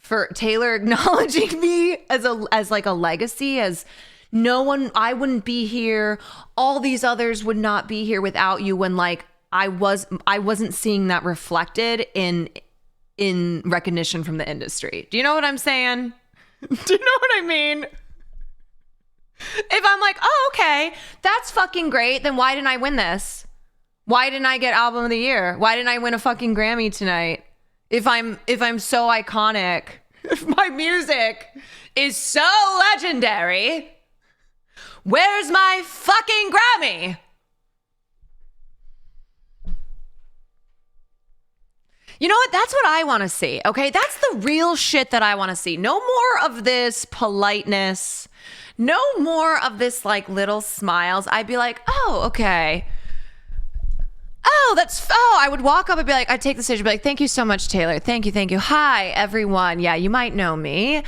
for Taylor acknowledging me as like a legacy, as no one, I wouldn't be here. All these others would not be here without you, when like I wasn't seeing that reflected in recognition from the industry. Do you know what I'm saying? Do you know what I mean? If I'm like, oh, okay, that's fucking great, then why didn't I win this? Why didn't I get Album of the Year? Why didn't I win a fucking Grammy tonight? If I'm so iconic, if my music is so legendary, where's my fucking Grammy? You know what? That's what I want to see, okay? That's the real shit that I want to see. No more of this politeness. No more of this like little smiles. I'd be like, oh, okay. I would walk up and be like, I'd take the stage and be like, thank you so much, Taylor. Thank you. Hi, everyone. Yeah, you might know me.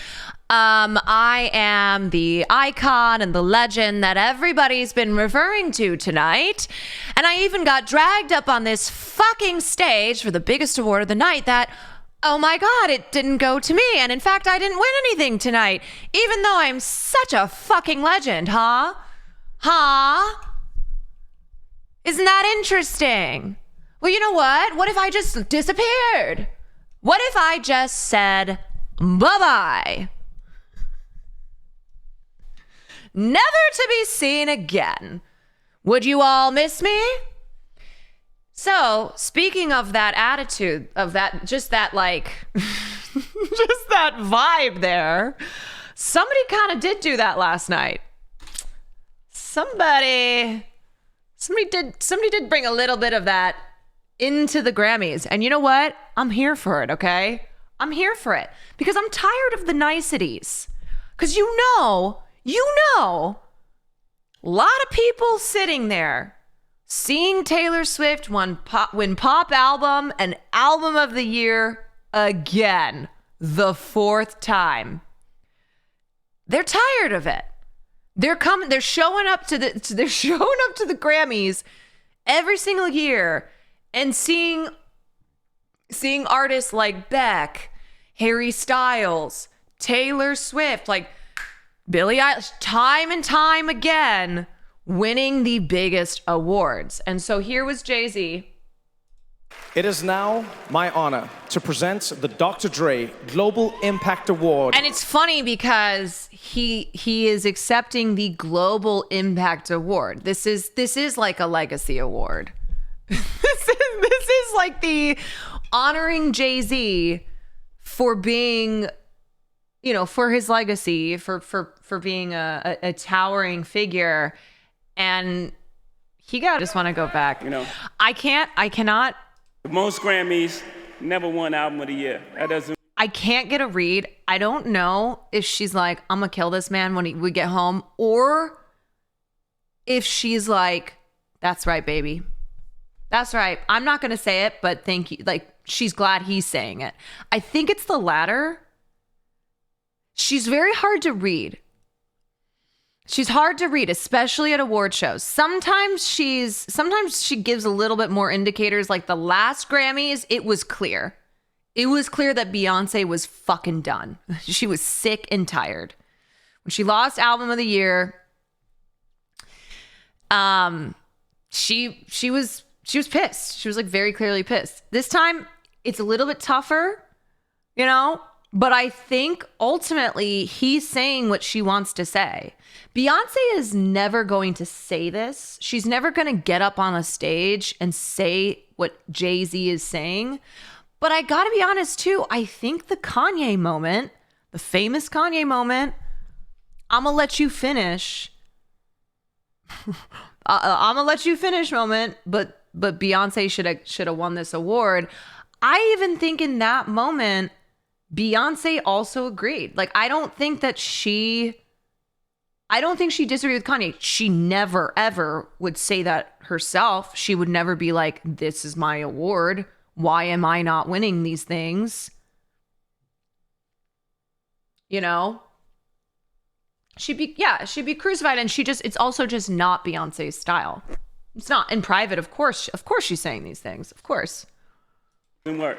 I am the icon and the legend that everybody's been referring to tonight. And I even got dragged up on this fucking stage for the biggest award of the night that, oh my God, it didn't go to me. And in fact, I didn't win anything tonight, even though I'm such a fucking legend, huh? Isn't that interesting? Well, you know what? What if I just disappeared? What if I just said bye-bye? Never to be seen again. Would you all miss me? So, speaking of that attitude, of that, just that like, just that vibe there, somebody kind of did do that last night. Somebody did bring a little bit of that into the Grammys. And you know what? I'm here for it, okay? I'm here for it because I'm tired of the niceties. Because you know, a lot of people sitting there seeing Taylor Swift win pop album and album of the year again, the 4th time. They're tired of it. They're showing up to the Grammys every single year and seeing artists like Beck, Harry Styles, Taylor Swift, like Billie Eilish, time and time again, winning the biggest awards. And so here was Jay-Z. It is now my honor to present the Dr. Dre Global Impact Award. And it's funny because he is accepting the Global Impact Award. This is like a legacy award. this is like the honoring Jay-Z for being, for his legacy, for being a towering figure. And just want to go back. I cannot. Most Grammys, never won album of the year. That doesn't. I can't get a read. I don't know if she's like, I'm gonna kill this man when we get home, or if she's like, that's right, baby. That's right. I'm not gonna say it, but thank you. Like, she's glad he's saying it. I think it's the latter. She's very hard to read. She's hard to read, especially at award shows. Sometimes she gives a little bit more indicators. Like the last Grammys, it was clear. It was clear that Beyonce was fucking done. She was sick and tired. When she lost album of the year, she was pissed. She was like very clearly pissed. This time it's a little bit tougher, but I think ultimately he's saying what she wants to say. Beyonce is never going to say this. She's never going to get up on a stage and say what Jay-Z is saying. But I got to be honest too, I think the Kanye moment, the famous Kanye moment, I'm going to let you finish. I'm going to let you finish moment, but Beyonce should have won this award. I even think in that moment, Beyonce also agreed. Like, I don't think she disagreed with Kanye. She never, ever would say that herself. She would never be like, this is my award. Why am I not winning these things? She'd be crucified, and it's also just not Beyonce's style. It's not. In private, of course she's saying these things. Of course. Didn't work.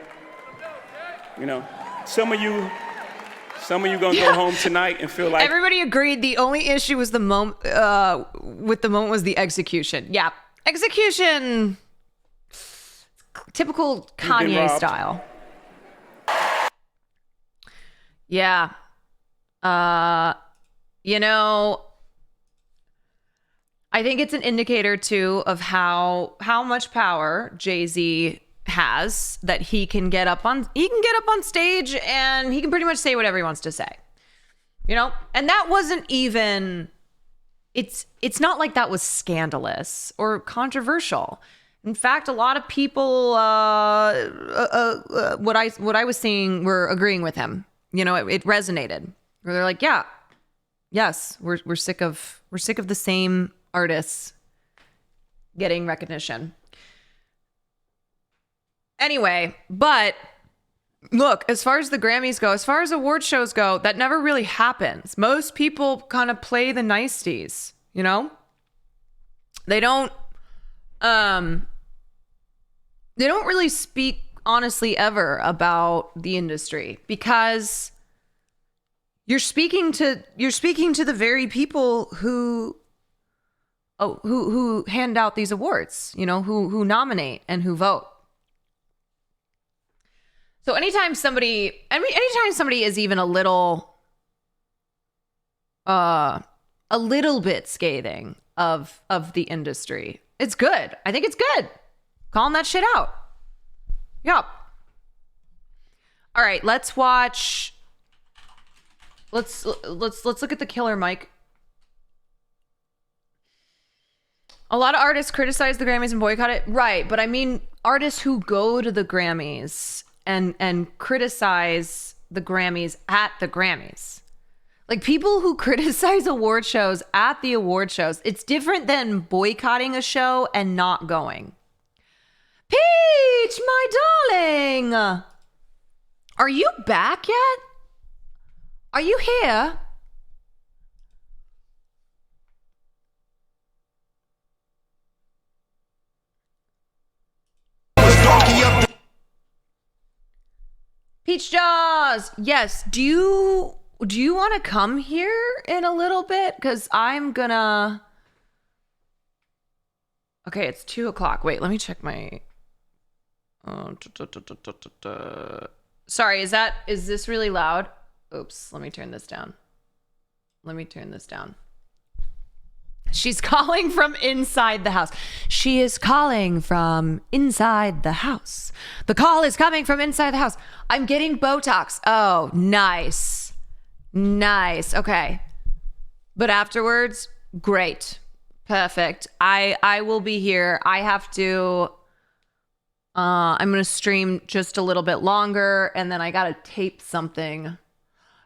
Some of you gonna go home tonight and feel like everybody agreed. The only issue was the moment. With the moment was the execution. Yeah, execution. Typical Kanye style. Yeah. I think it's an indicator too of how much power Jay-Z has, that he can get up on stage and he can pretty much say whatever he wants to say. And that wasn't even it's not like that was scandalous or controversial. In fact, a lot of people what I was seeing were agreeing with him. It resonated. Where they're like, yeah, yes, we're sick of the same artists getting recognition. Anyway, but look, as far as the Grammys go, as far as award shows go, that never really happens. Most people kind of play the niceties, They don't really speak honestly ever about the industry, because you're speaking to the very people who hand out these awards, who nominate and who vote. So anytime somebody is even a little bit scathing of the industry, it's good. I think it's good. Calling that shit out. Yup. All right, let's watch. Let's look at the Killer Mike. A lot of artists criticize the Grammys and boycott it. Right, but I mean artists who go to the Grammys and criticize the Grammys at the Grammys. Like people who criticize award shows at the award shows, it's different than boycotting a show and not going. Peach, my darling, are you back yet? Are you here? Peach Jaws, yes. Do you want to come here in a little bit? Because I'm gonna. Okay, it's 2:00. Wait, let me check my. Sorry, is this really loud? Oops, let me turn this down. She's calling from inside the house. She is calling from inside the house. The call is coming from inside the house. I'm getting Botox. Oh, nice. Nice. Okay. But afterwards, great. Perfect. I will be here. I have to I'm going to stream just a little bit longer and then I got to tape something.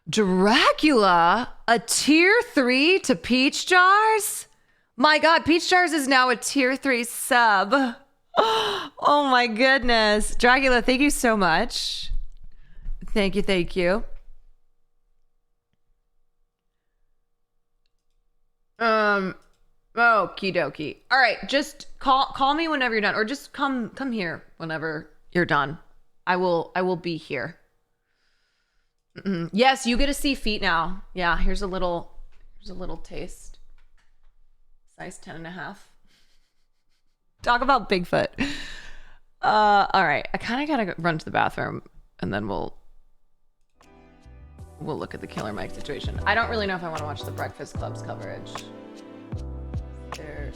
Dracula, a tier 3 to Peach Jars? My God, Peach Jars is now a tier 3 sub. Oh my goodness. Dracula, thank you so much. Thank you. Okie dokie. All right, just call me whenever you're done, or just come here whenever you're done. I will be here. Yes, you get to see feet now. Yeah, here's a little taste. Size 10.5. Talk about Bigfoot. All right, I kind of gotta run to the bathroom, and then we'll look at the Killer Mike situation. I don't really know if I want to watch the Breakfast Club's coverage. There.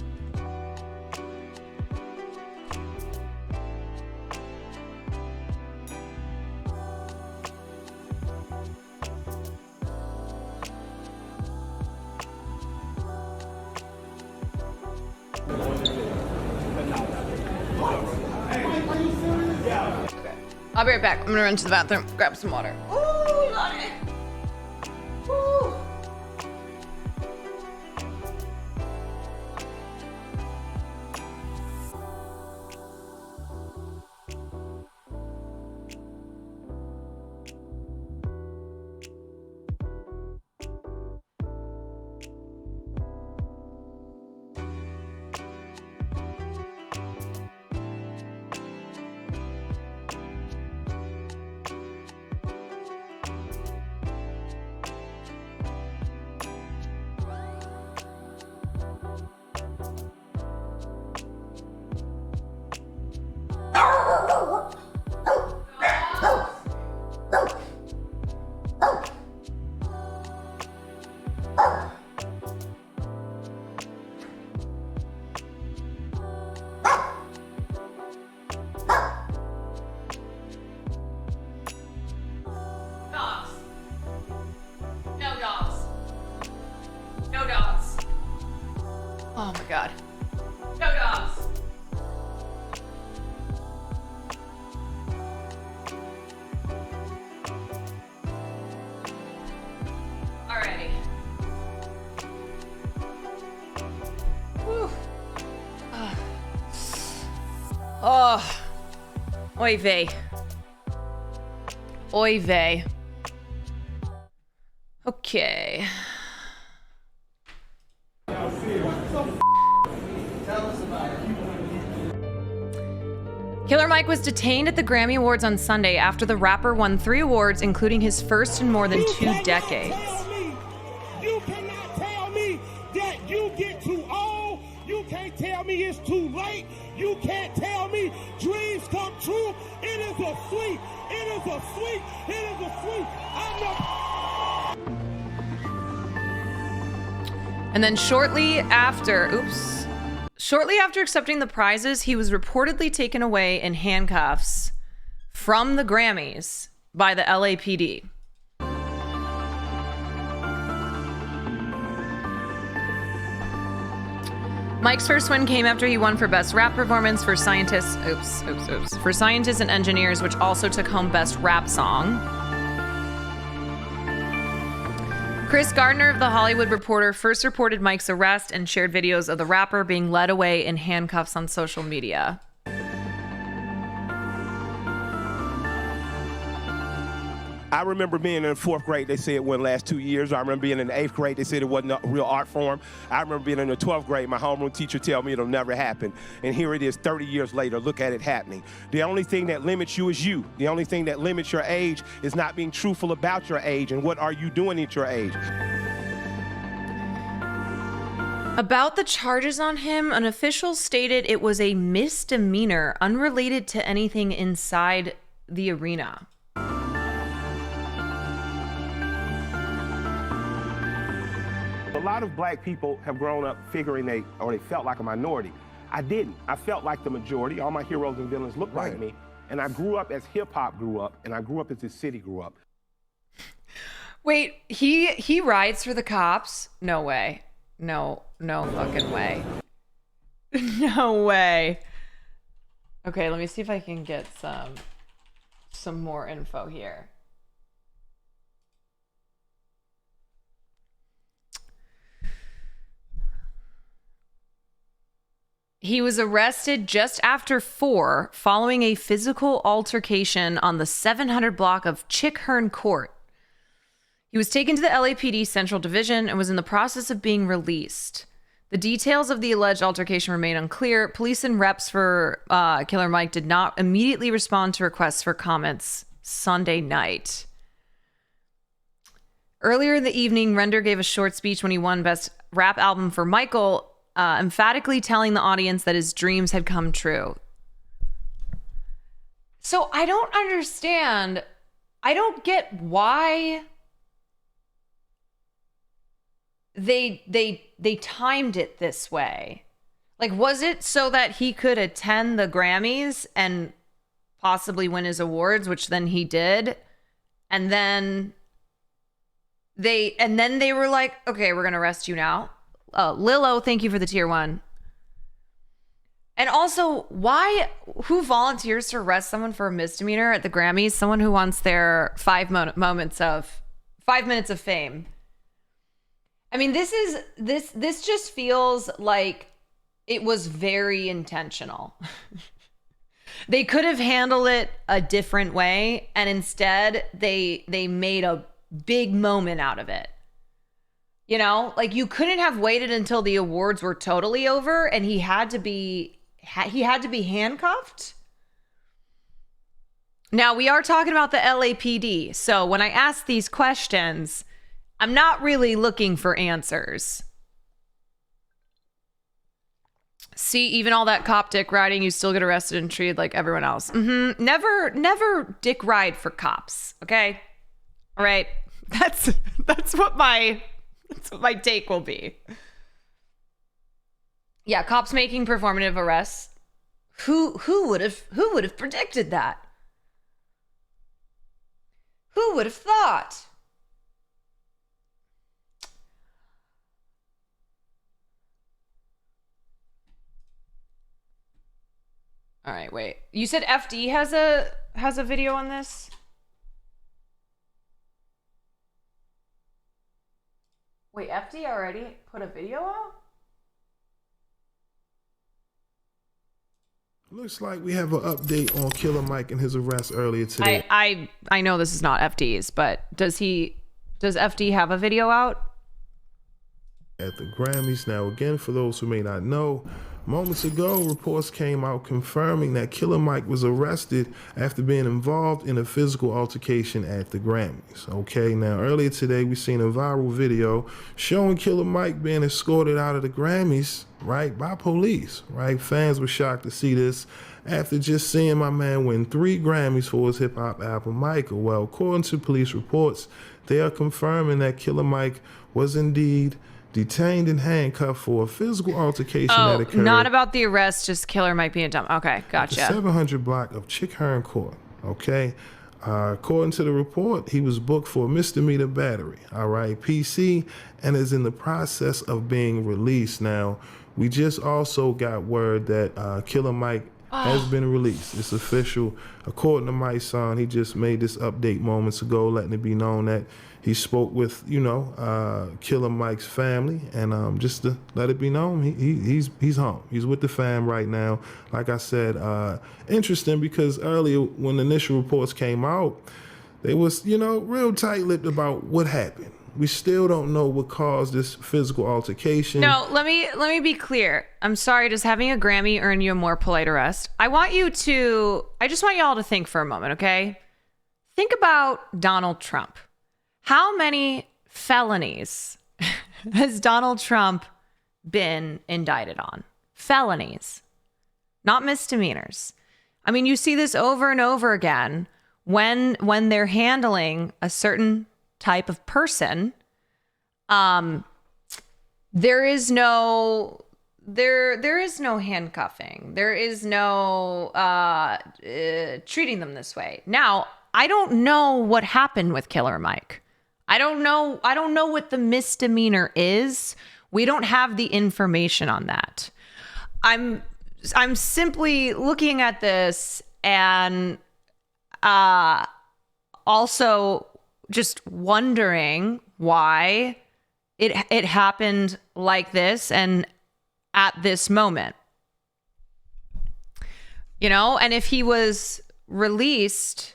Okay. I'll be right back. I'm gonna run to the bathroom, grab some water. Ooh, Lordy. Ooh. Oh my God. No dogs. Alrighty. Whew. Oh. Oy vey. Oy vey. Okay. Killer Mike was detained at the Grammy Awards on Sunday after the rapper won 3 awards, including his first in more than 2 decades. You cannot tell me that you get too old. You can't tell me it's too late. You can't tell me dreams come true. It is a sweet. It is a sweet. It is a sweet. And then shortly after accepting the prizes, he was reportedly taken away in handcuffs from the Grammys by the LAPD. Mike's first win came after he won for Best Rap Performance for Scientists. For Scientists and Engineers, which also took home Best Rap Song. Chris Gardner of The Hollywood Reporter first reported Mike's arrest and shared videos of the rapper being led away in handcuffs on social media. I remember being in the 4th grade, they said it wouldn't last 2 years. I remember being in the 8th grade, they said it wasn't a real art form. I remember being in the 12th grade, my homeroom teacher tell me it'll never happen. And here it is 30 years later, look at it happening. The only thing that limits you is you. The only thing that limits your age is not being truthful about your age and what are you doing at your age. About the charges on him, an official stated it was a misdemeanor unrelated to anything inside the arena. A lot of black people have grown up figuring they felt like a minority. I didn't. I felt like the majority. All my heroes and villains looked like me. And I grew up as hip-hop grew up, and I grew up as the city grew up. Wait, he rides for the cops? No way. No fucking way. No way. Okay, let me see if I can get some more info here. He was arrested just after 4 following a physical altercation on the 700 block of Chick-Hearn Court. He was taken to the LAPD Central Division and was in the process of being released. The details of the alleged altercation remain unclear. Police and reps for Killer Mike did not immediately respond to requests for comments Sunday night. Earlier in the evening, Render gave a short speech when he won Best Rap Album for Michael, emphatically telling the audience that his dreams had come true. So I don't understand. I don't get why they timed it this way. Like, was it so that he could attend the Grammys and possibly win his awards, which then he did, and then they were like, okay, we're gonna arrest you now. Lilo, thank you for the tier 1. And also, who volunteers to arrest someone for a misdemeanor at the Grammys? Someone who wants their 5 minutes of fame. I mean, this just feels like it was very intentional. They could have handled it a different way, and instead they made a big moment out of it. You know, like, you couldn't have waited until the awards were totally over and he had to be handcuffed. Now, we are talking about the LAPD. So when I ask these questions, I'm not really looking for answers. See, even all that cop dick riding, you still get arrested and treated like everyone else. Never dick ride for cops. Okay. All right. That's what my take will be. Yeah, cops making performative arrests. Who would have predicted that? Who would have thought? All right, wait. You said FD has a video on this? Wait, FD already put a video out? Looks like we have an update on Killer Mike and his arrest earlier today. I know this is not FD's, but does FD have a video out? At the Grammys. Now, again, for those who may not know, moments ago, reports came out confirming that Killer Mike was arrested after being involved in a physical altercation at the Grammys. Okay, now earlier today, we seen a viral video showing Killer Mike being escorted out of the Grammys, right, by police, right? Fans were shocked to see this after just seeing my man win 3 Grammys for his hip-hop album, Michael. Well, according to police reports, they are confirming that Killer Mike was indeed detained and handcuffed for a physical altercation that occurred. Not about the arrest, just Killer Mike being dumb. Okay, gotcha. The 700 block of Chick-Hearn Court, okay? According to the report, he was booked for a misdemeanor battery, all right, PC, and is in the process of being released. Now, we just also got word that Killer Mike has been released. It's official. According to my son, he just made this update moments ago, letting it be known that he spoke with, Killer Mike's family, and just to let it be known, he's home. He's with the fam right now. Like I said, interesting because earlier when the initial reports came out, they was, real tight-lipped about what happened. We still don't know what caused this physical altercation. No, let me be clear. I'm sorry, does having a Grammy earn you a more polite arrest? I just want y'all to think for a moment, okay? Think about Donald Trump. How many felonies has Donald Trump been indicted on? Felonies, not misdemeanors. I mean, you see this over and over again when they're handling a certain type of person. There is no handcuffing. There is no treating them this way. Now, I don't know what happened with Killer Mike. I don't know what the misdemeanor is. We don't have the information on that. I'm simply looking at this and also just wondering why it happened like this and at this moment. And if he was released,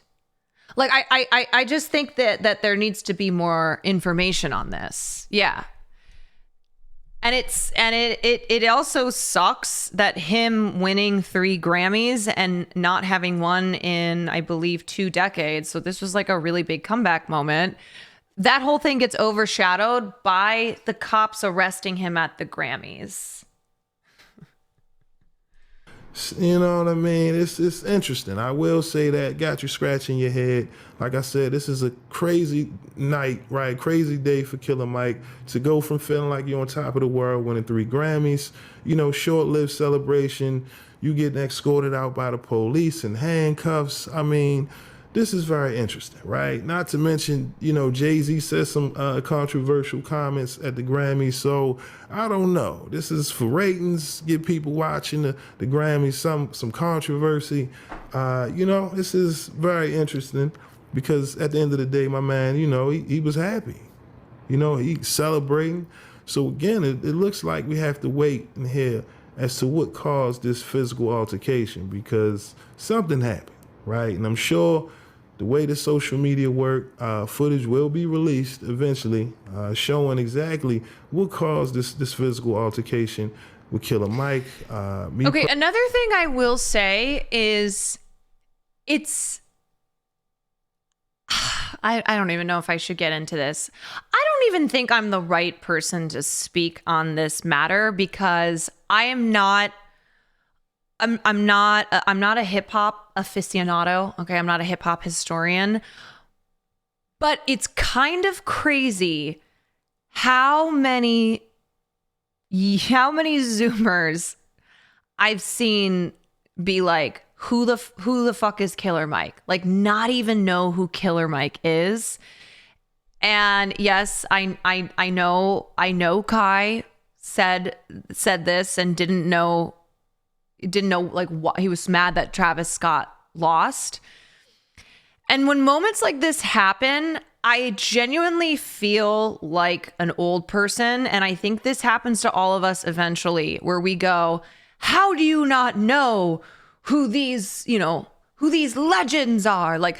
like I just think that there needs to be more information on this. Yeah. And it also sucks that him winning 3 Grammys and not having one in, I believe, 2 decades. So this was like a really big comeback moment. That whole thing gets overshadowed by the cops arresting him at the Grammys. You know what I mean? It's interesting. I will say that. Got you scratching your head. Like I said, this is a crazy night, right? Crazy day for Killer Mike to go from feeling like you're on top of the world, winning 3 Grammys, short-lived celebration. You getting escorted out by the police in handcuffs. I mean, this is very interesting, right? Not to mention, Jay-Z said some controversial comments at the Grammys. So I don't know. This is for ratings, get people watching the Grammys, some controversy. This is very interesting because at the end of the day, my man, he was happy. He's celebrating. So again, it looks like we have to wait and hear as to what caused this physical altercation because something happened, right? And I'm sure the way the social media work, footage will be released eventually, showing exactly what caused this physical altercation with Killer Mike. Another thing I will say is I don't even know if I should get into this. I don't even think I'm the right person to speak on this matter because I'm not a hip hop aficionado. Okay. I'm not a hip hop historian, but it's kind of crazy how many Zoomers I've seen be like, who the fuck is Killer Mike? Like not even know who Killer Mike is. And yes, I know Kai said this and didn't know like what he was mad that Travis Scott lost. And when moments like this happen, I genuinely feel like an old person. And I think this happens to all of us eventually, where we go, how do you not know who these legends are? Like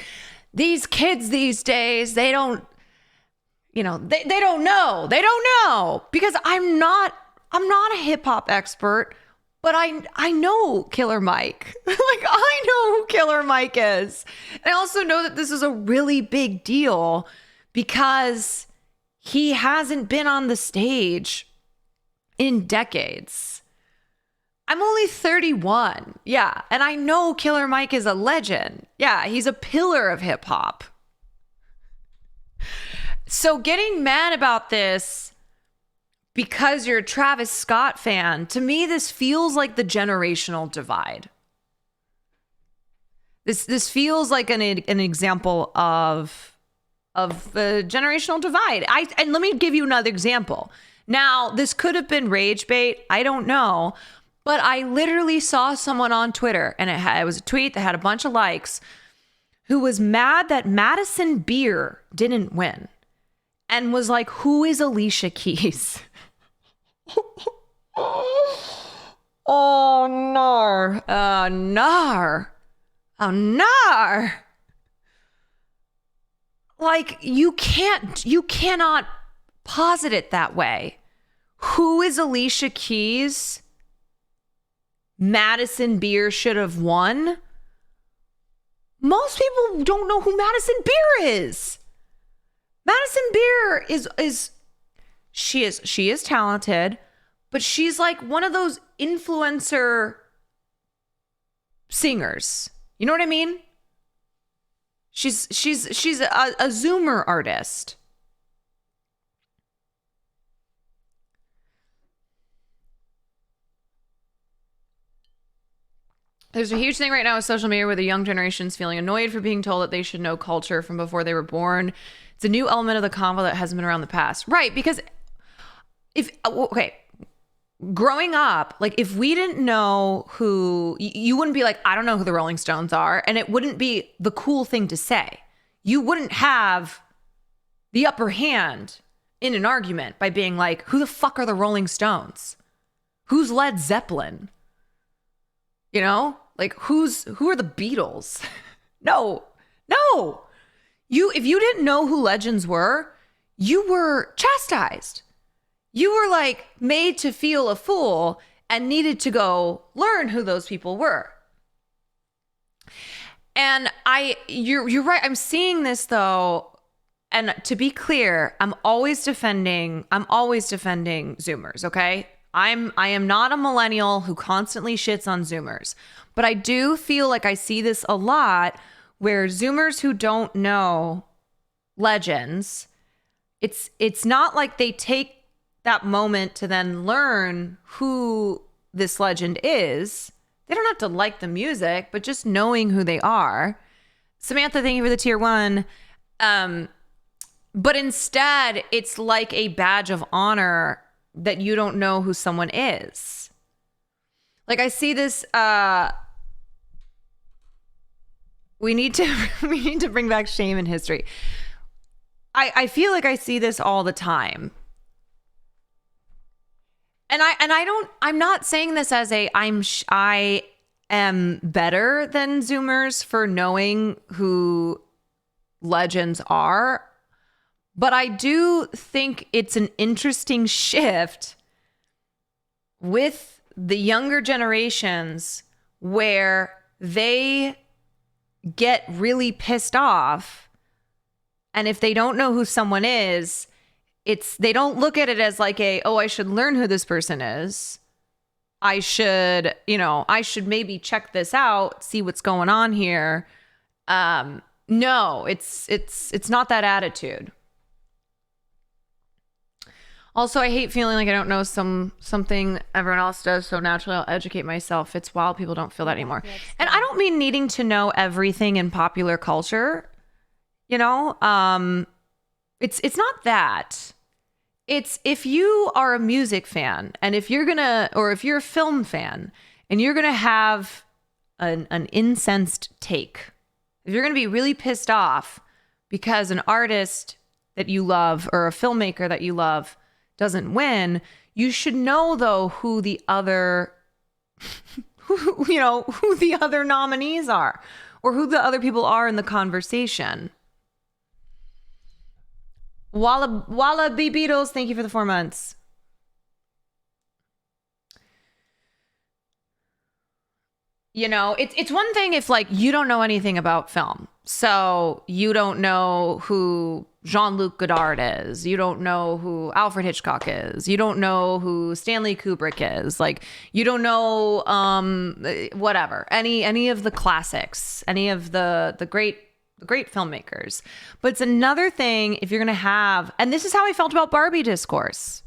these kids these days, they don't know. They don't know because I'm not a hip hop expert. But I know Killer Mike. Like, I know who Killer Mike is. And I also know that this is a really big deal because he hasn't been on the stage in decades. I'm only 31. Yeah. And I know Killer Mike is a legend. Yeah. He's a pillar of hip hop. So getting mad about this because you're a Travis Scott fan, to me, this feels like the generational divide. This feels like an example of the generational divide. And let me give you another example. Now, this could have been rage bait. I don't know. But I literally saw someone on Twitter, and it was a tweet that had a bunch of likes, who was mad that Madison Beer didn't win and was like, who is Alicia Keys? Oh, nar. Nar. Oh, nar. Like, you cannot posit it that way. Who is Alicia Keys? Madison Beer should have won. Most people don't know who Madison Beer is. Madison Beer she is talented, but she's like one of those influencer singers. You know what I mean? She's a Zoomer artist. There's a huge thing right now with social media where the young generation's feeling annoyed for being told that they should know culture from before they were born. It's a new element of the convo that hasn't been around in the past. Right, because growing up, like if we didn't know who, you wouldn't be like, I don't know who the Rolling Stones are. And it wouldn't be the cool thing to say. You wouldn't have the upper hand in an argument by being like, who the fuck are the Rolling Stones? Who's Led Zeppelin? You know, like who are the Beatles? No. If you didn't know who legends were, you were chastised. You were like made to feel a fool and needed to go learn who those people were. And you're right. I'm seeing this though. And to be clear, I'm always defending Zoomers. Okay. I am not a millennial who constantly shits on Zoomers, but I do feel like I see this a lot where Zoomers who don't know legends, it's not like they take that moment to then learn who this legend is. They don't have to like the music, but just knowing who they are. Samantha, thank you for the tier 1. But instead, it's like a badge of honor that you don't know who someone is. Like I see this, we need to bring back shame in history. I feel like I see this all the time. And I'm not saying this as I am better than Zoomers for knowing who legends are. But I do think it's an interesting shift with the younger generations where they get really pissed off. And if they don't know who someone is, they don't look at it as like I should learn who this person is. I should maybe check this out, see what's going on here. No, it's not that attitude. Also, I hate feeling like I don't know something everyone else does, so naturally I'll educate myself. It's wild people don't feel that anymore. And I don't mean needing to know everything in popular culture. You know, it's not that. It's if you are a music fan and if you're a film fan and you're gonna have an incensed take, if you're gonna be really pissed off because an artist that you love or a filmmaker that you love doesn't win, you should know though who the other who the other nominees are or who the other people are in the conversation. Walla B Beatles, thank you for the 4 months. You know, it's one thing if like you don't know anything about film. So you don't know who Jean-Luc Godard is. You don't know who Alfred Hitchcock is. You don't know who Stanley Kubrick is. Like you don't know whatever. Any of the classics, any of the great filmmakers. But it's another thing if you're going to have, and this is how I felt about Barbie discourse.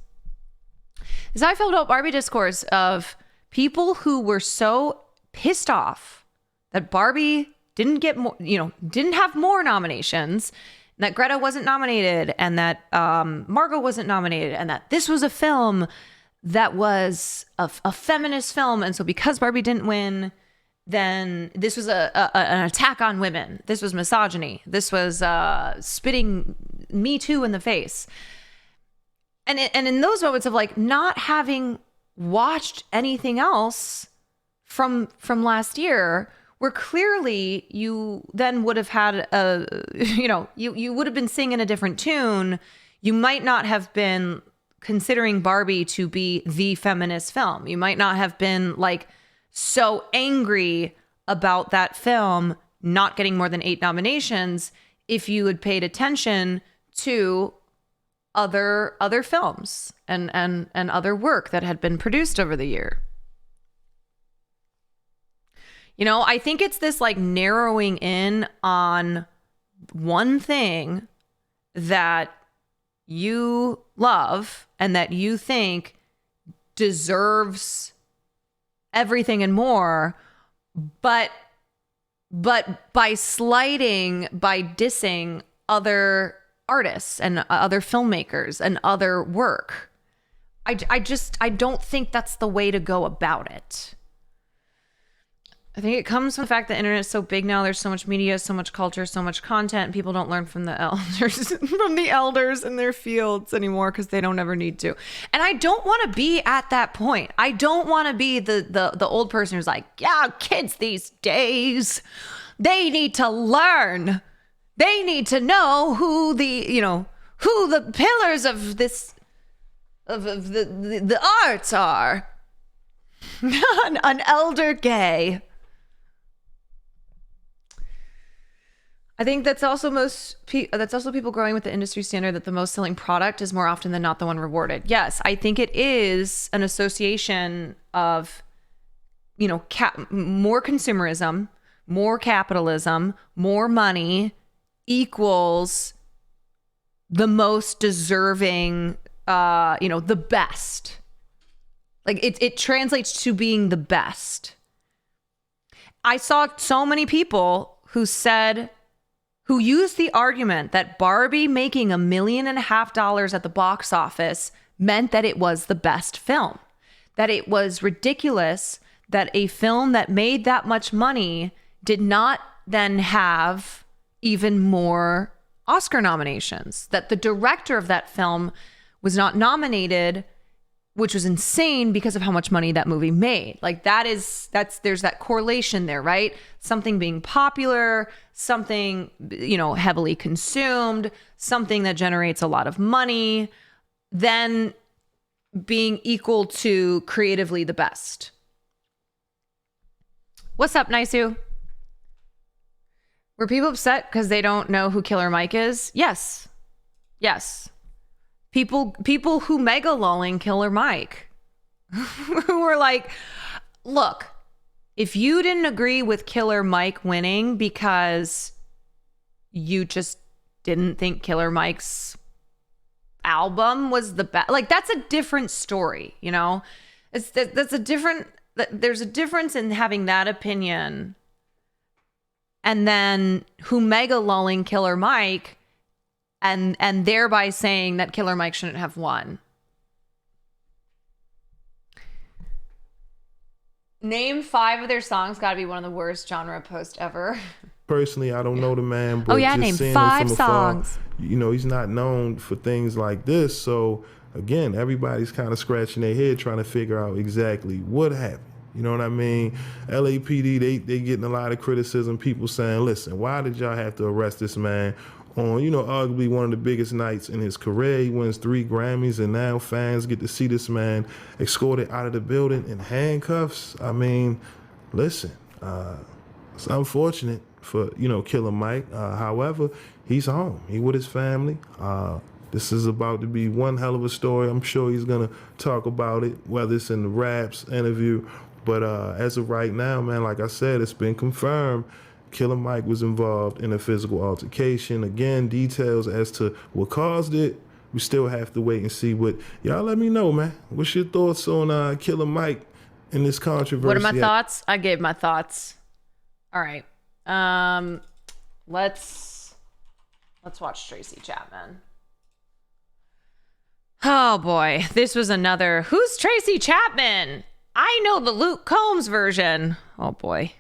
This is how I felt about Barbie discourse of people who were so pissed off that Barbie didn't get more, didn't have more nominations, and that Greta wasn't nominated, and that Margot wasn't nominated, and that this was a film that was a feminist film. And so because Barbie didn't win, then this was an attack on women. This was misogyny. This was spitting Me Too in the face. And in those moments of like not having watched anything else from last year, where clearly you then would have had you would have been singing a different tune. You might not have been considering Barbie to be the feminist film. You might not have been like so angry about that film not getting more than 8 nominations if you had paid attention to other films and other work that had been produced over the year. You know, I think it's this like narrowing in on one thing that you love and that you think deserves everything and more, but by dissing other artists and other filmmakers and other work. I don't think that's the way to go about it. I think it comes from the fact that the internet is so big now. There's so much media, so much culture, so much content, and people don't learn from the elders in their fields anymore because they don't ever need to. And I don't want to be at that point. I don't want to be the old person who's like, yeah, kids these days, they need to learn. They need to know who the pillars of this of the arts are. An elder gay. I think that's also people growing with the industry standard that the most selling product is more often than not the one rewarded. Yes, I think it is an association of, more consumerism, more capitalism, more money equals the most deserving, the best. Like it translates to being the best. I saw so many people who used the argument that Barbie making $1.5 million at the box office meant that it was the best film, that it was ridiculous that a film that made that much money did not then have even more Oscar nominations, that the director of that film was not nominated, which was insane because of how much money that movie made. Like there's that correlation there, right? Something being popular, something, heavily consumed, something that generates a lot of money, then being equal to creatively the best. What's up, Nisu? Were people upset because they don't know who Killer Mike is? Yes. People who mega lolling Killer Mike who were like, look, if you didn't agree with Killer Mike winning because you just didn't think Killer Mike's album was the best, like that's a different story, there's a difference in having that opinion and then who mega lolling Killer Mike and thereby saying that Killer Mike shouldn't have won. Name 5 of their songs. Got to be one of the worst genre posts ever. Personally, I don't know the man, but just name seeing 5 him from afar, songs. he's not known for things like this. So again, everybody's kind of scratching their head trying to figure out exactly what happened. You know what I mean? LAPD, they getting a lot of criticism. People saying, listen, why did y'all have to arrest this man on, arguably one of the biggest nights in his career? He wins 3 Grammys, and now fans get to see this man escorted out of the building in handcuffs. I mean, listen, it's unfortunate for, Killer Mike. However, he's home. He with his family. This is about to be one hell of a story. I'm sure he's going to talk about it, whether it's in the Raps interview. But as of right now, man, like I said, it's been confirmed Killer Mike was involved in a physical altercation. Again, details as to what caused it, we still have to wait and see. What y'all let me know, man. What's your thoughts on Killer Mike and this controversy? What are my thoughts? I gave my thoughts. All right. Let's watch Tracy Chapman. Oh boy, this was another. Who's Tracy Chapman? I know the Luke Combs version. Oh boy.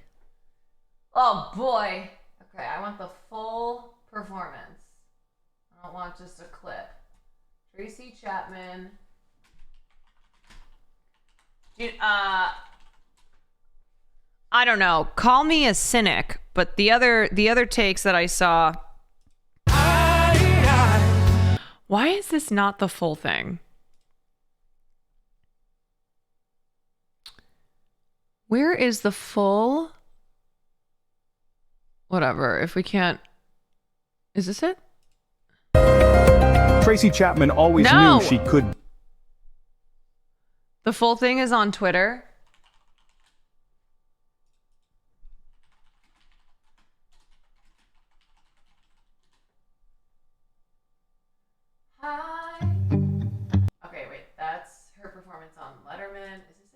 Oh boy. Okay, I want the full performance. I don't want just a clip. Tracy Chapman. I don't know. Call me a cynic, but the other takes that I saw. Why is this not the full thing? Where is the full? Whatever. If we can't. Is this it? Tracy Chapman always knew she could. The full thing is on Twitter. Hi. Okay, wait. That's her performance on Letterman. Is this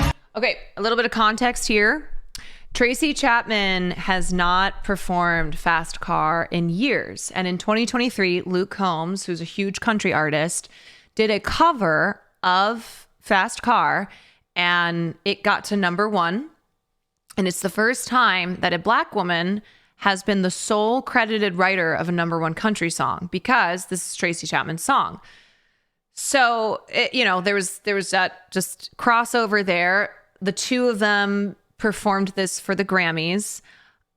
it? Okay, a little bit of context here. Tracy Chapman has not performed Fast Car in years. And in 2023, Luke Combs, who's a huge country artist, did a cover of Fast Car, and it got to #1. And it's the first time that a Black woman has been the sole credited writer of a #1 country song, because this is Tracy Chapman's song. So, there was that just crossover there. The two of them performed this for the Grammys.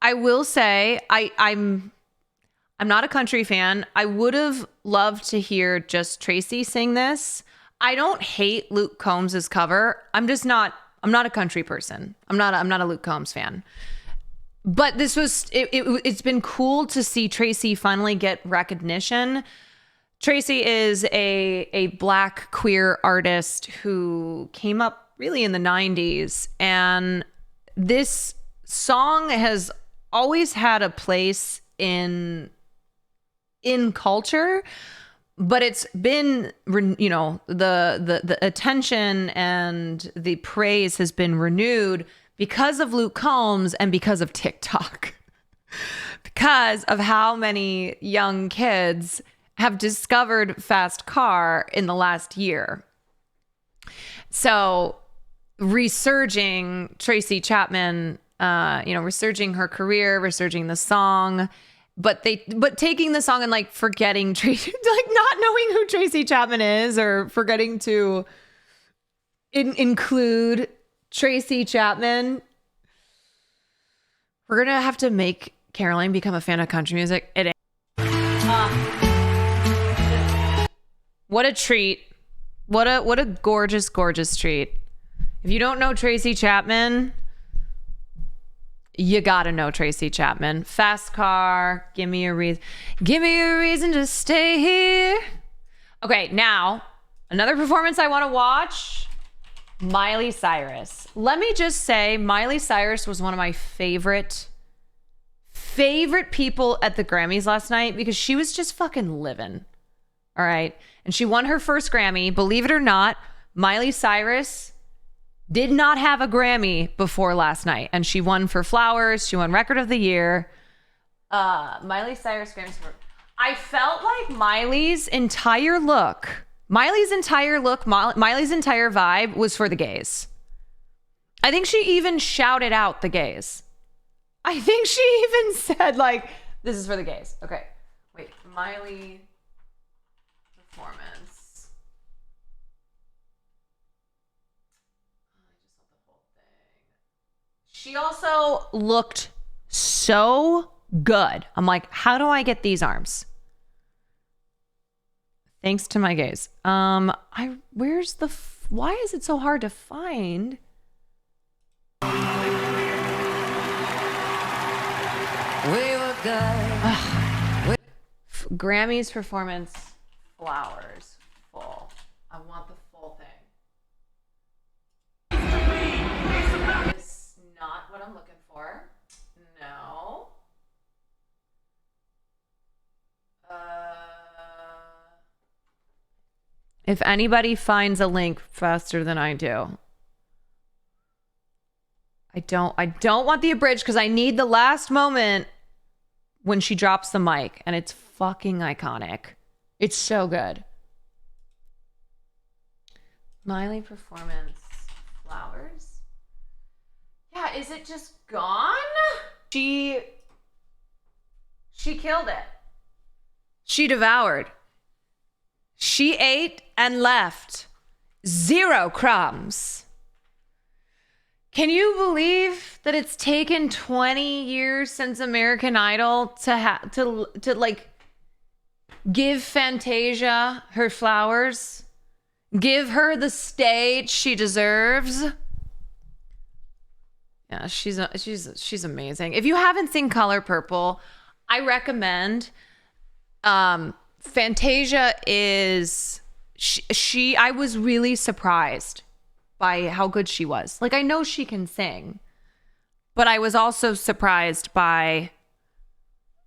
I will say I'm not a country fan. I would have loved to hear just Tracy sing this. I don't hate Luke Combs' cover. I'm not a country person. I'm not a Luke Combs fan. But this was it's been cool to see Tracy finally get recognition. Tracy is a Black queer artist who came up really in the 90s, and this song has always had a place in culture, but it's been, the attention and the praise has been renewed because of Luke Combs and because of TikTok, because of how many young kids have discovered Fast Car in the last year. So resurging Tracy Chapman, resurging her career, resurging the song, but taking the song and like forgetting Tracy, like not knowing who Tracy Chapman is, or forgetting to include Tracy Chapman. We're gonna have to make Caroline become a fan of country music. It ain't. What a treat! What a gorgeous, gorgeous treat. If you don't know Tracy Chapman, you gotta know Tracy Chapman. Fast Car, give me a reason to stay here. Okay, now another performance I want to watch. Miley Cyrus. Let me just say, Miley Cyrus was one of my favorite people at the Grammys last night, because she was just fucking living. All right, and she won her first Grammy. Believe it or not, Miley Cyrus did not have a Grammy before last night, and she won for Flowers. She won Record of the Year. Miley Cyrus Grammys. I felt like Miley's entire vibe was for the gays. I think she even shouted out the gays. I think she even said, like, this is for the gays. Okay, wait, Miley performance. She also looked so good. I'm like, how do I get these arms? Thanks to my gaze. Why is it so hard to find? We were good. Grammys performance, Flowers, full. I want the full thing. It's not what I'm looking for. No. If anybody finds a link faster than I do. I don't want the abridged, because I need the last moment when she drops the mic, and it's fucking iconic. It's so good. Miley performance. Flowers. Yeah, is it just gone? She killed it. She devoured. She ate and left. 0 crumbs. Can you believe that it's taken 20 years since American Idol to like give Fantasia her flowers? Give her the stage she deserves? Yeah, she's amazing. If you haven't seen Color Purple, I recommend. Fantasia is I was really surprised by how good she was. Like, I know she can sing, but I was also surprised by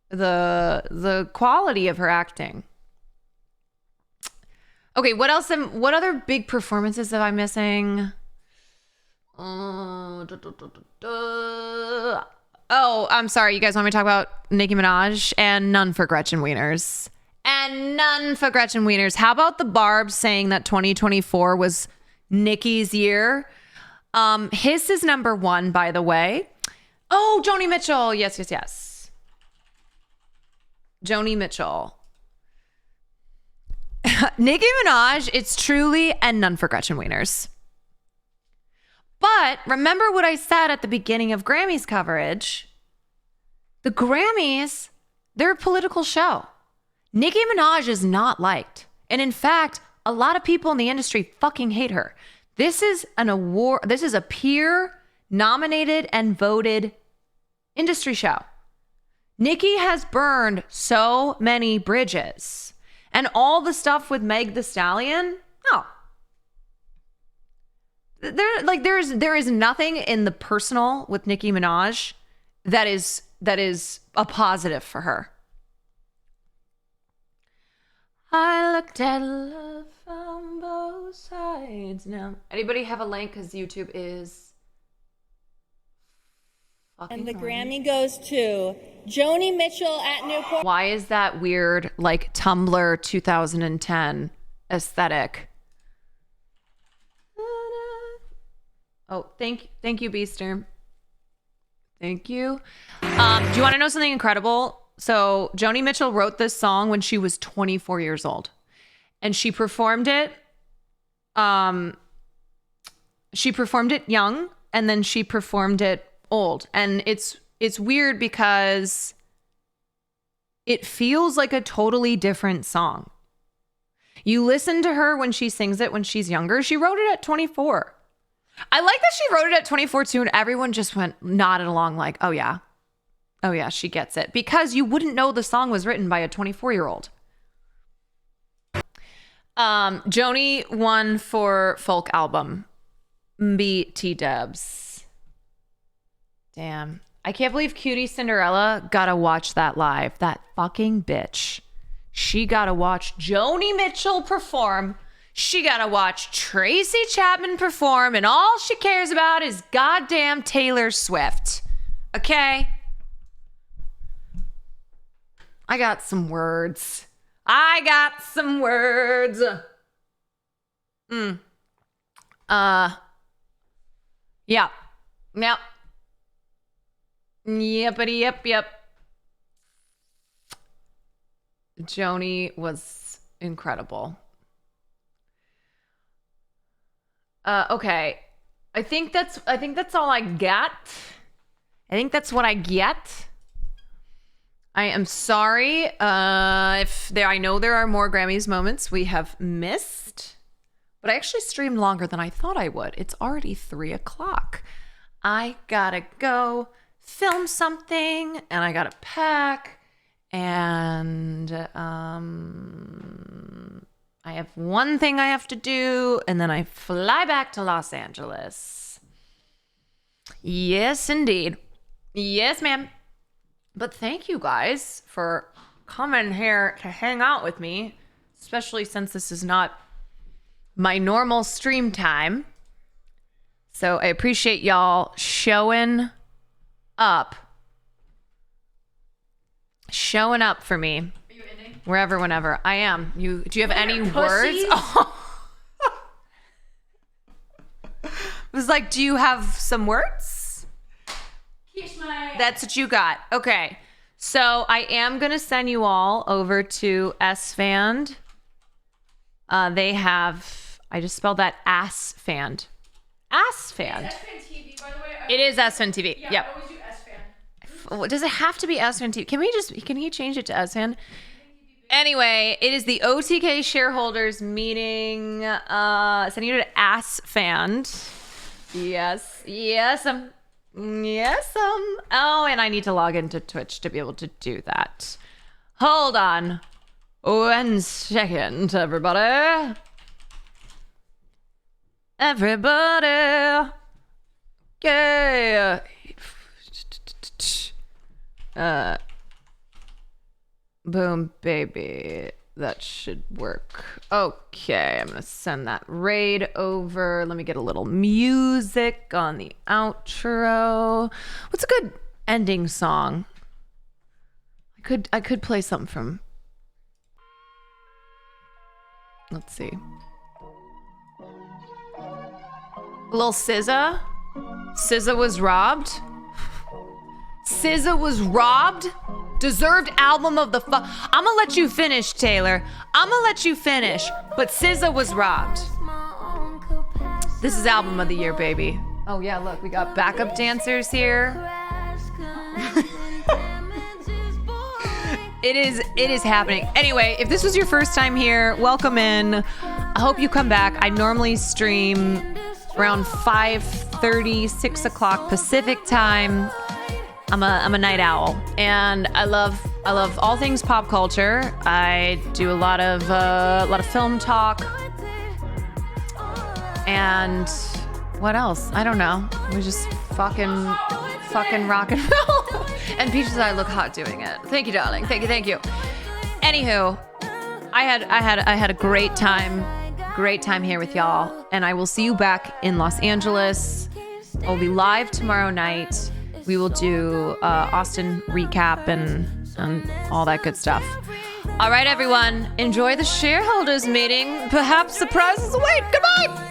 the quality of her acting. Okay, what other big performances am I missing? Oh, I'm sorry. You guys want me to talk about Nicki Minaj? And none for Gretchen Wieners. And none for Gretchen Wieners. How about the Barbs saying that 2024 was Nicki's year? His is number 1, by the way. Oh, Joni Mitchell. Yes. Joni Mitchell. Nicki Minaj, it's truly and none for Gretchen Wieners. But remember what I said at the beginning of Grammys coverage. The Grammys, they're a political show. Nicki Minaj is not liked. And in fact, a lot of people in the industry fucking hate her. This is an award. This is a peer nominated and voted industry show. Nicki has burned so many bridges. And all the stuff with Meg Thee Stallion, no. There is nothing in the personal with Nicki Minaj that is a positive for her. I looked at love from both sides. Now, anybody have a link? Because YouTube is fucking And the horny. Grammy goes to Joni Mitchell at Newport. Why is that weird, like Tumblr 2010 aesthetic? Oh, thank you, Beaster. Thank you. Do you want to know something incredible? So Joni Mitchell wrote this song when she was 24 years old, and she performed it. She performed it young, and then she performed it old, and it's weird because it feels like a totally different song. You listen to her when she sings it when she's younger. She wrote it at 24. I like that she wrote it at 24 too, and everyone just nodded along like, oh yeah, she gets it. Because you wouldn't know the song was written by a 24-year-old. Joni won for folk album. BT dubs. Damn. I can't believe Cutie Cinderella gotta watch that live. That fucking bitch. She gotta watch Joni Mitchell perform. She gotta watch Tracy Chapman perform, and all she cares about is goddamn Taylor Swift. Okay? I got some words. Yeah. Yep. Yepity yep. Joni was incredible. Okay. I think that's all I got. I think that's what I get. I am sorry I know there are more Grammys moments we have missed, but I actually streamed longer than I thought I would. It's already 3:00. I gotta go film something, and I gotta pack, and I have one thing I have to do, and then I fly back to Los Angeles. Yes, indeed. Yes, ma'am. But thank you guys for coming here to hang out with me, especially since this is not my normal stream time. So I appreciate y'all showing up. showing up for me. Are you ending? Wherever, whenever. I am. Do you have any words? Oh. It was like, do you have some words? That's what you got. Okay. So I am going to send you all over to S-Fand. They have, I just spelled that ass-fand. Ass-fand. It's S-Fan TV, by the way. It is S-Fan TV. Yeah, Yep. I always do S-Fan. Does it have to be S-Fan TV? Can he change it to S-Fan? Anyway, it is the OTK shareholders meeting. Sending you to Ass-Fand. Yes. Oh, and I need to log into Twitch to be able to do that. Hold on 1 second, everybody. Yeah. Boom, baby. That should work. Okay, I'm gonna send that raid over. Let me get a little music on the outro. What's a good ending song? I could play something from. Let's see. A little SZA. SZA was robbed. SZA was robbed. Deserved album of the I'm gonna let you finish, Taylor. I'm gonna let you finish. But SZA was robbed. This is album of the year, baby. Oh yeah, look, we got backup dancers here. It is happening. Anyway, if this was your first time here, welcome in. I hope you come back. I normally stream around 5:30, 6 o'clock Pacific time. I'm a night owl, and I love all things pop culture. I do a lot of film talk, and what else? I don't know. We just fucking rock and roll. And Peaches and I look hot doing it. Thank you, darling. Thank you. Anywho, I had a great time here with y'all, and I will see you back in Los Angeles. I'll be live tomorrow night. We will do Austin recap and all that good stuff. All right, everyone. Enjoy the shareholders meeting. Perhaps surprises await. Goodbye.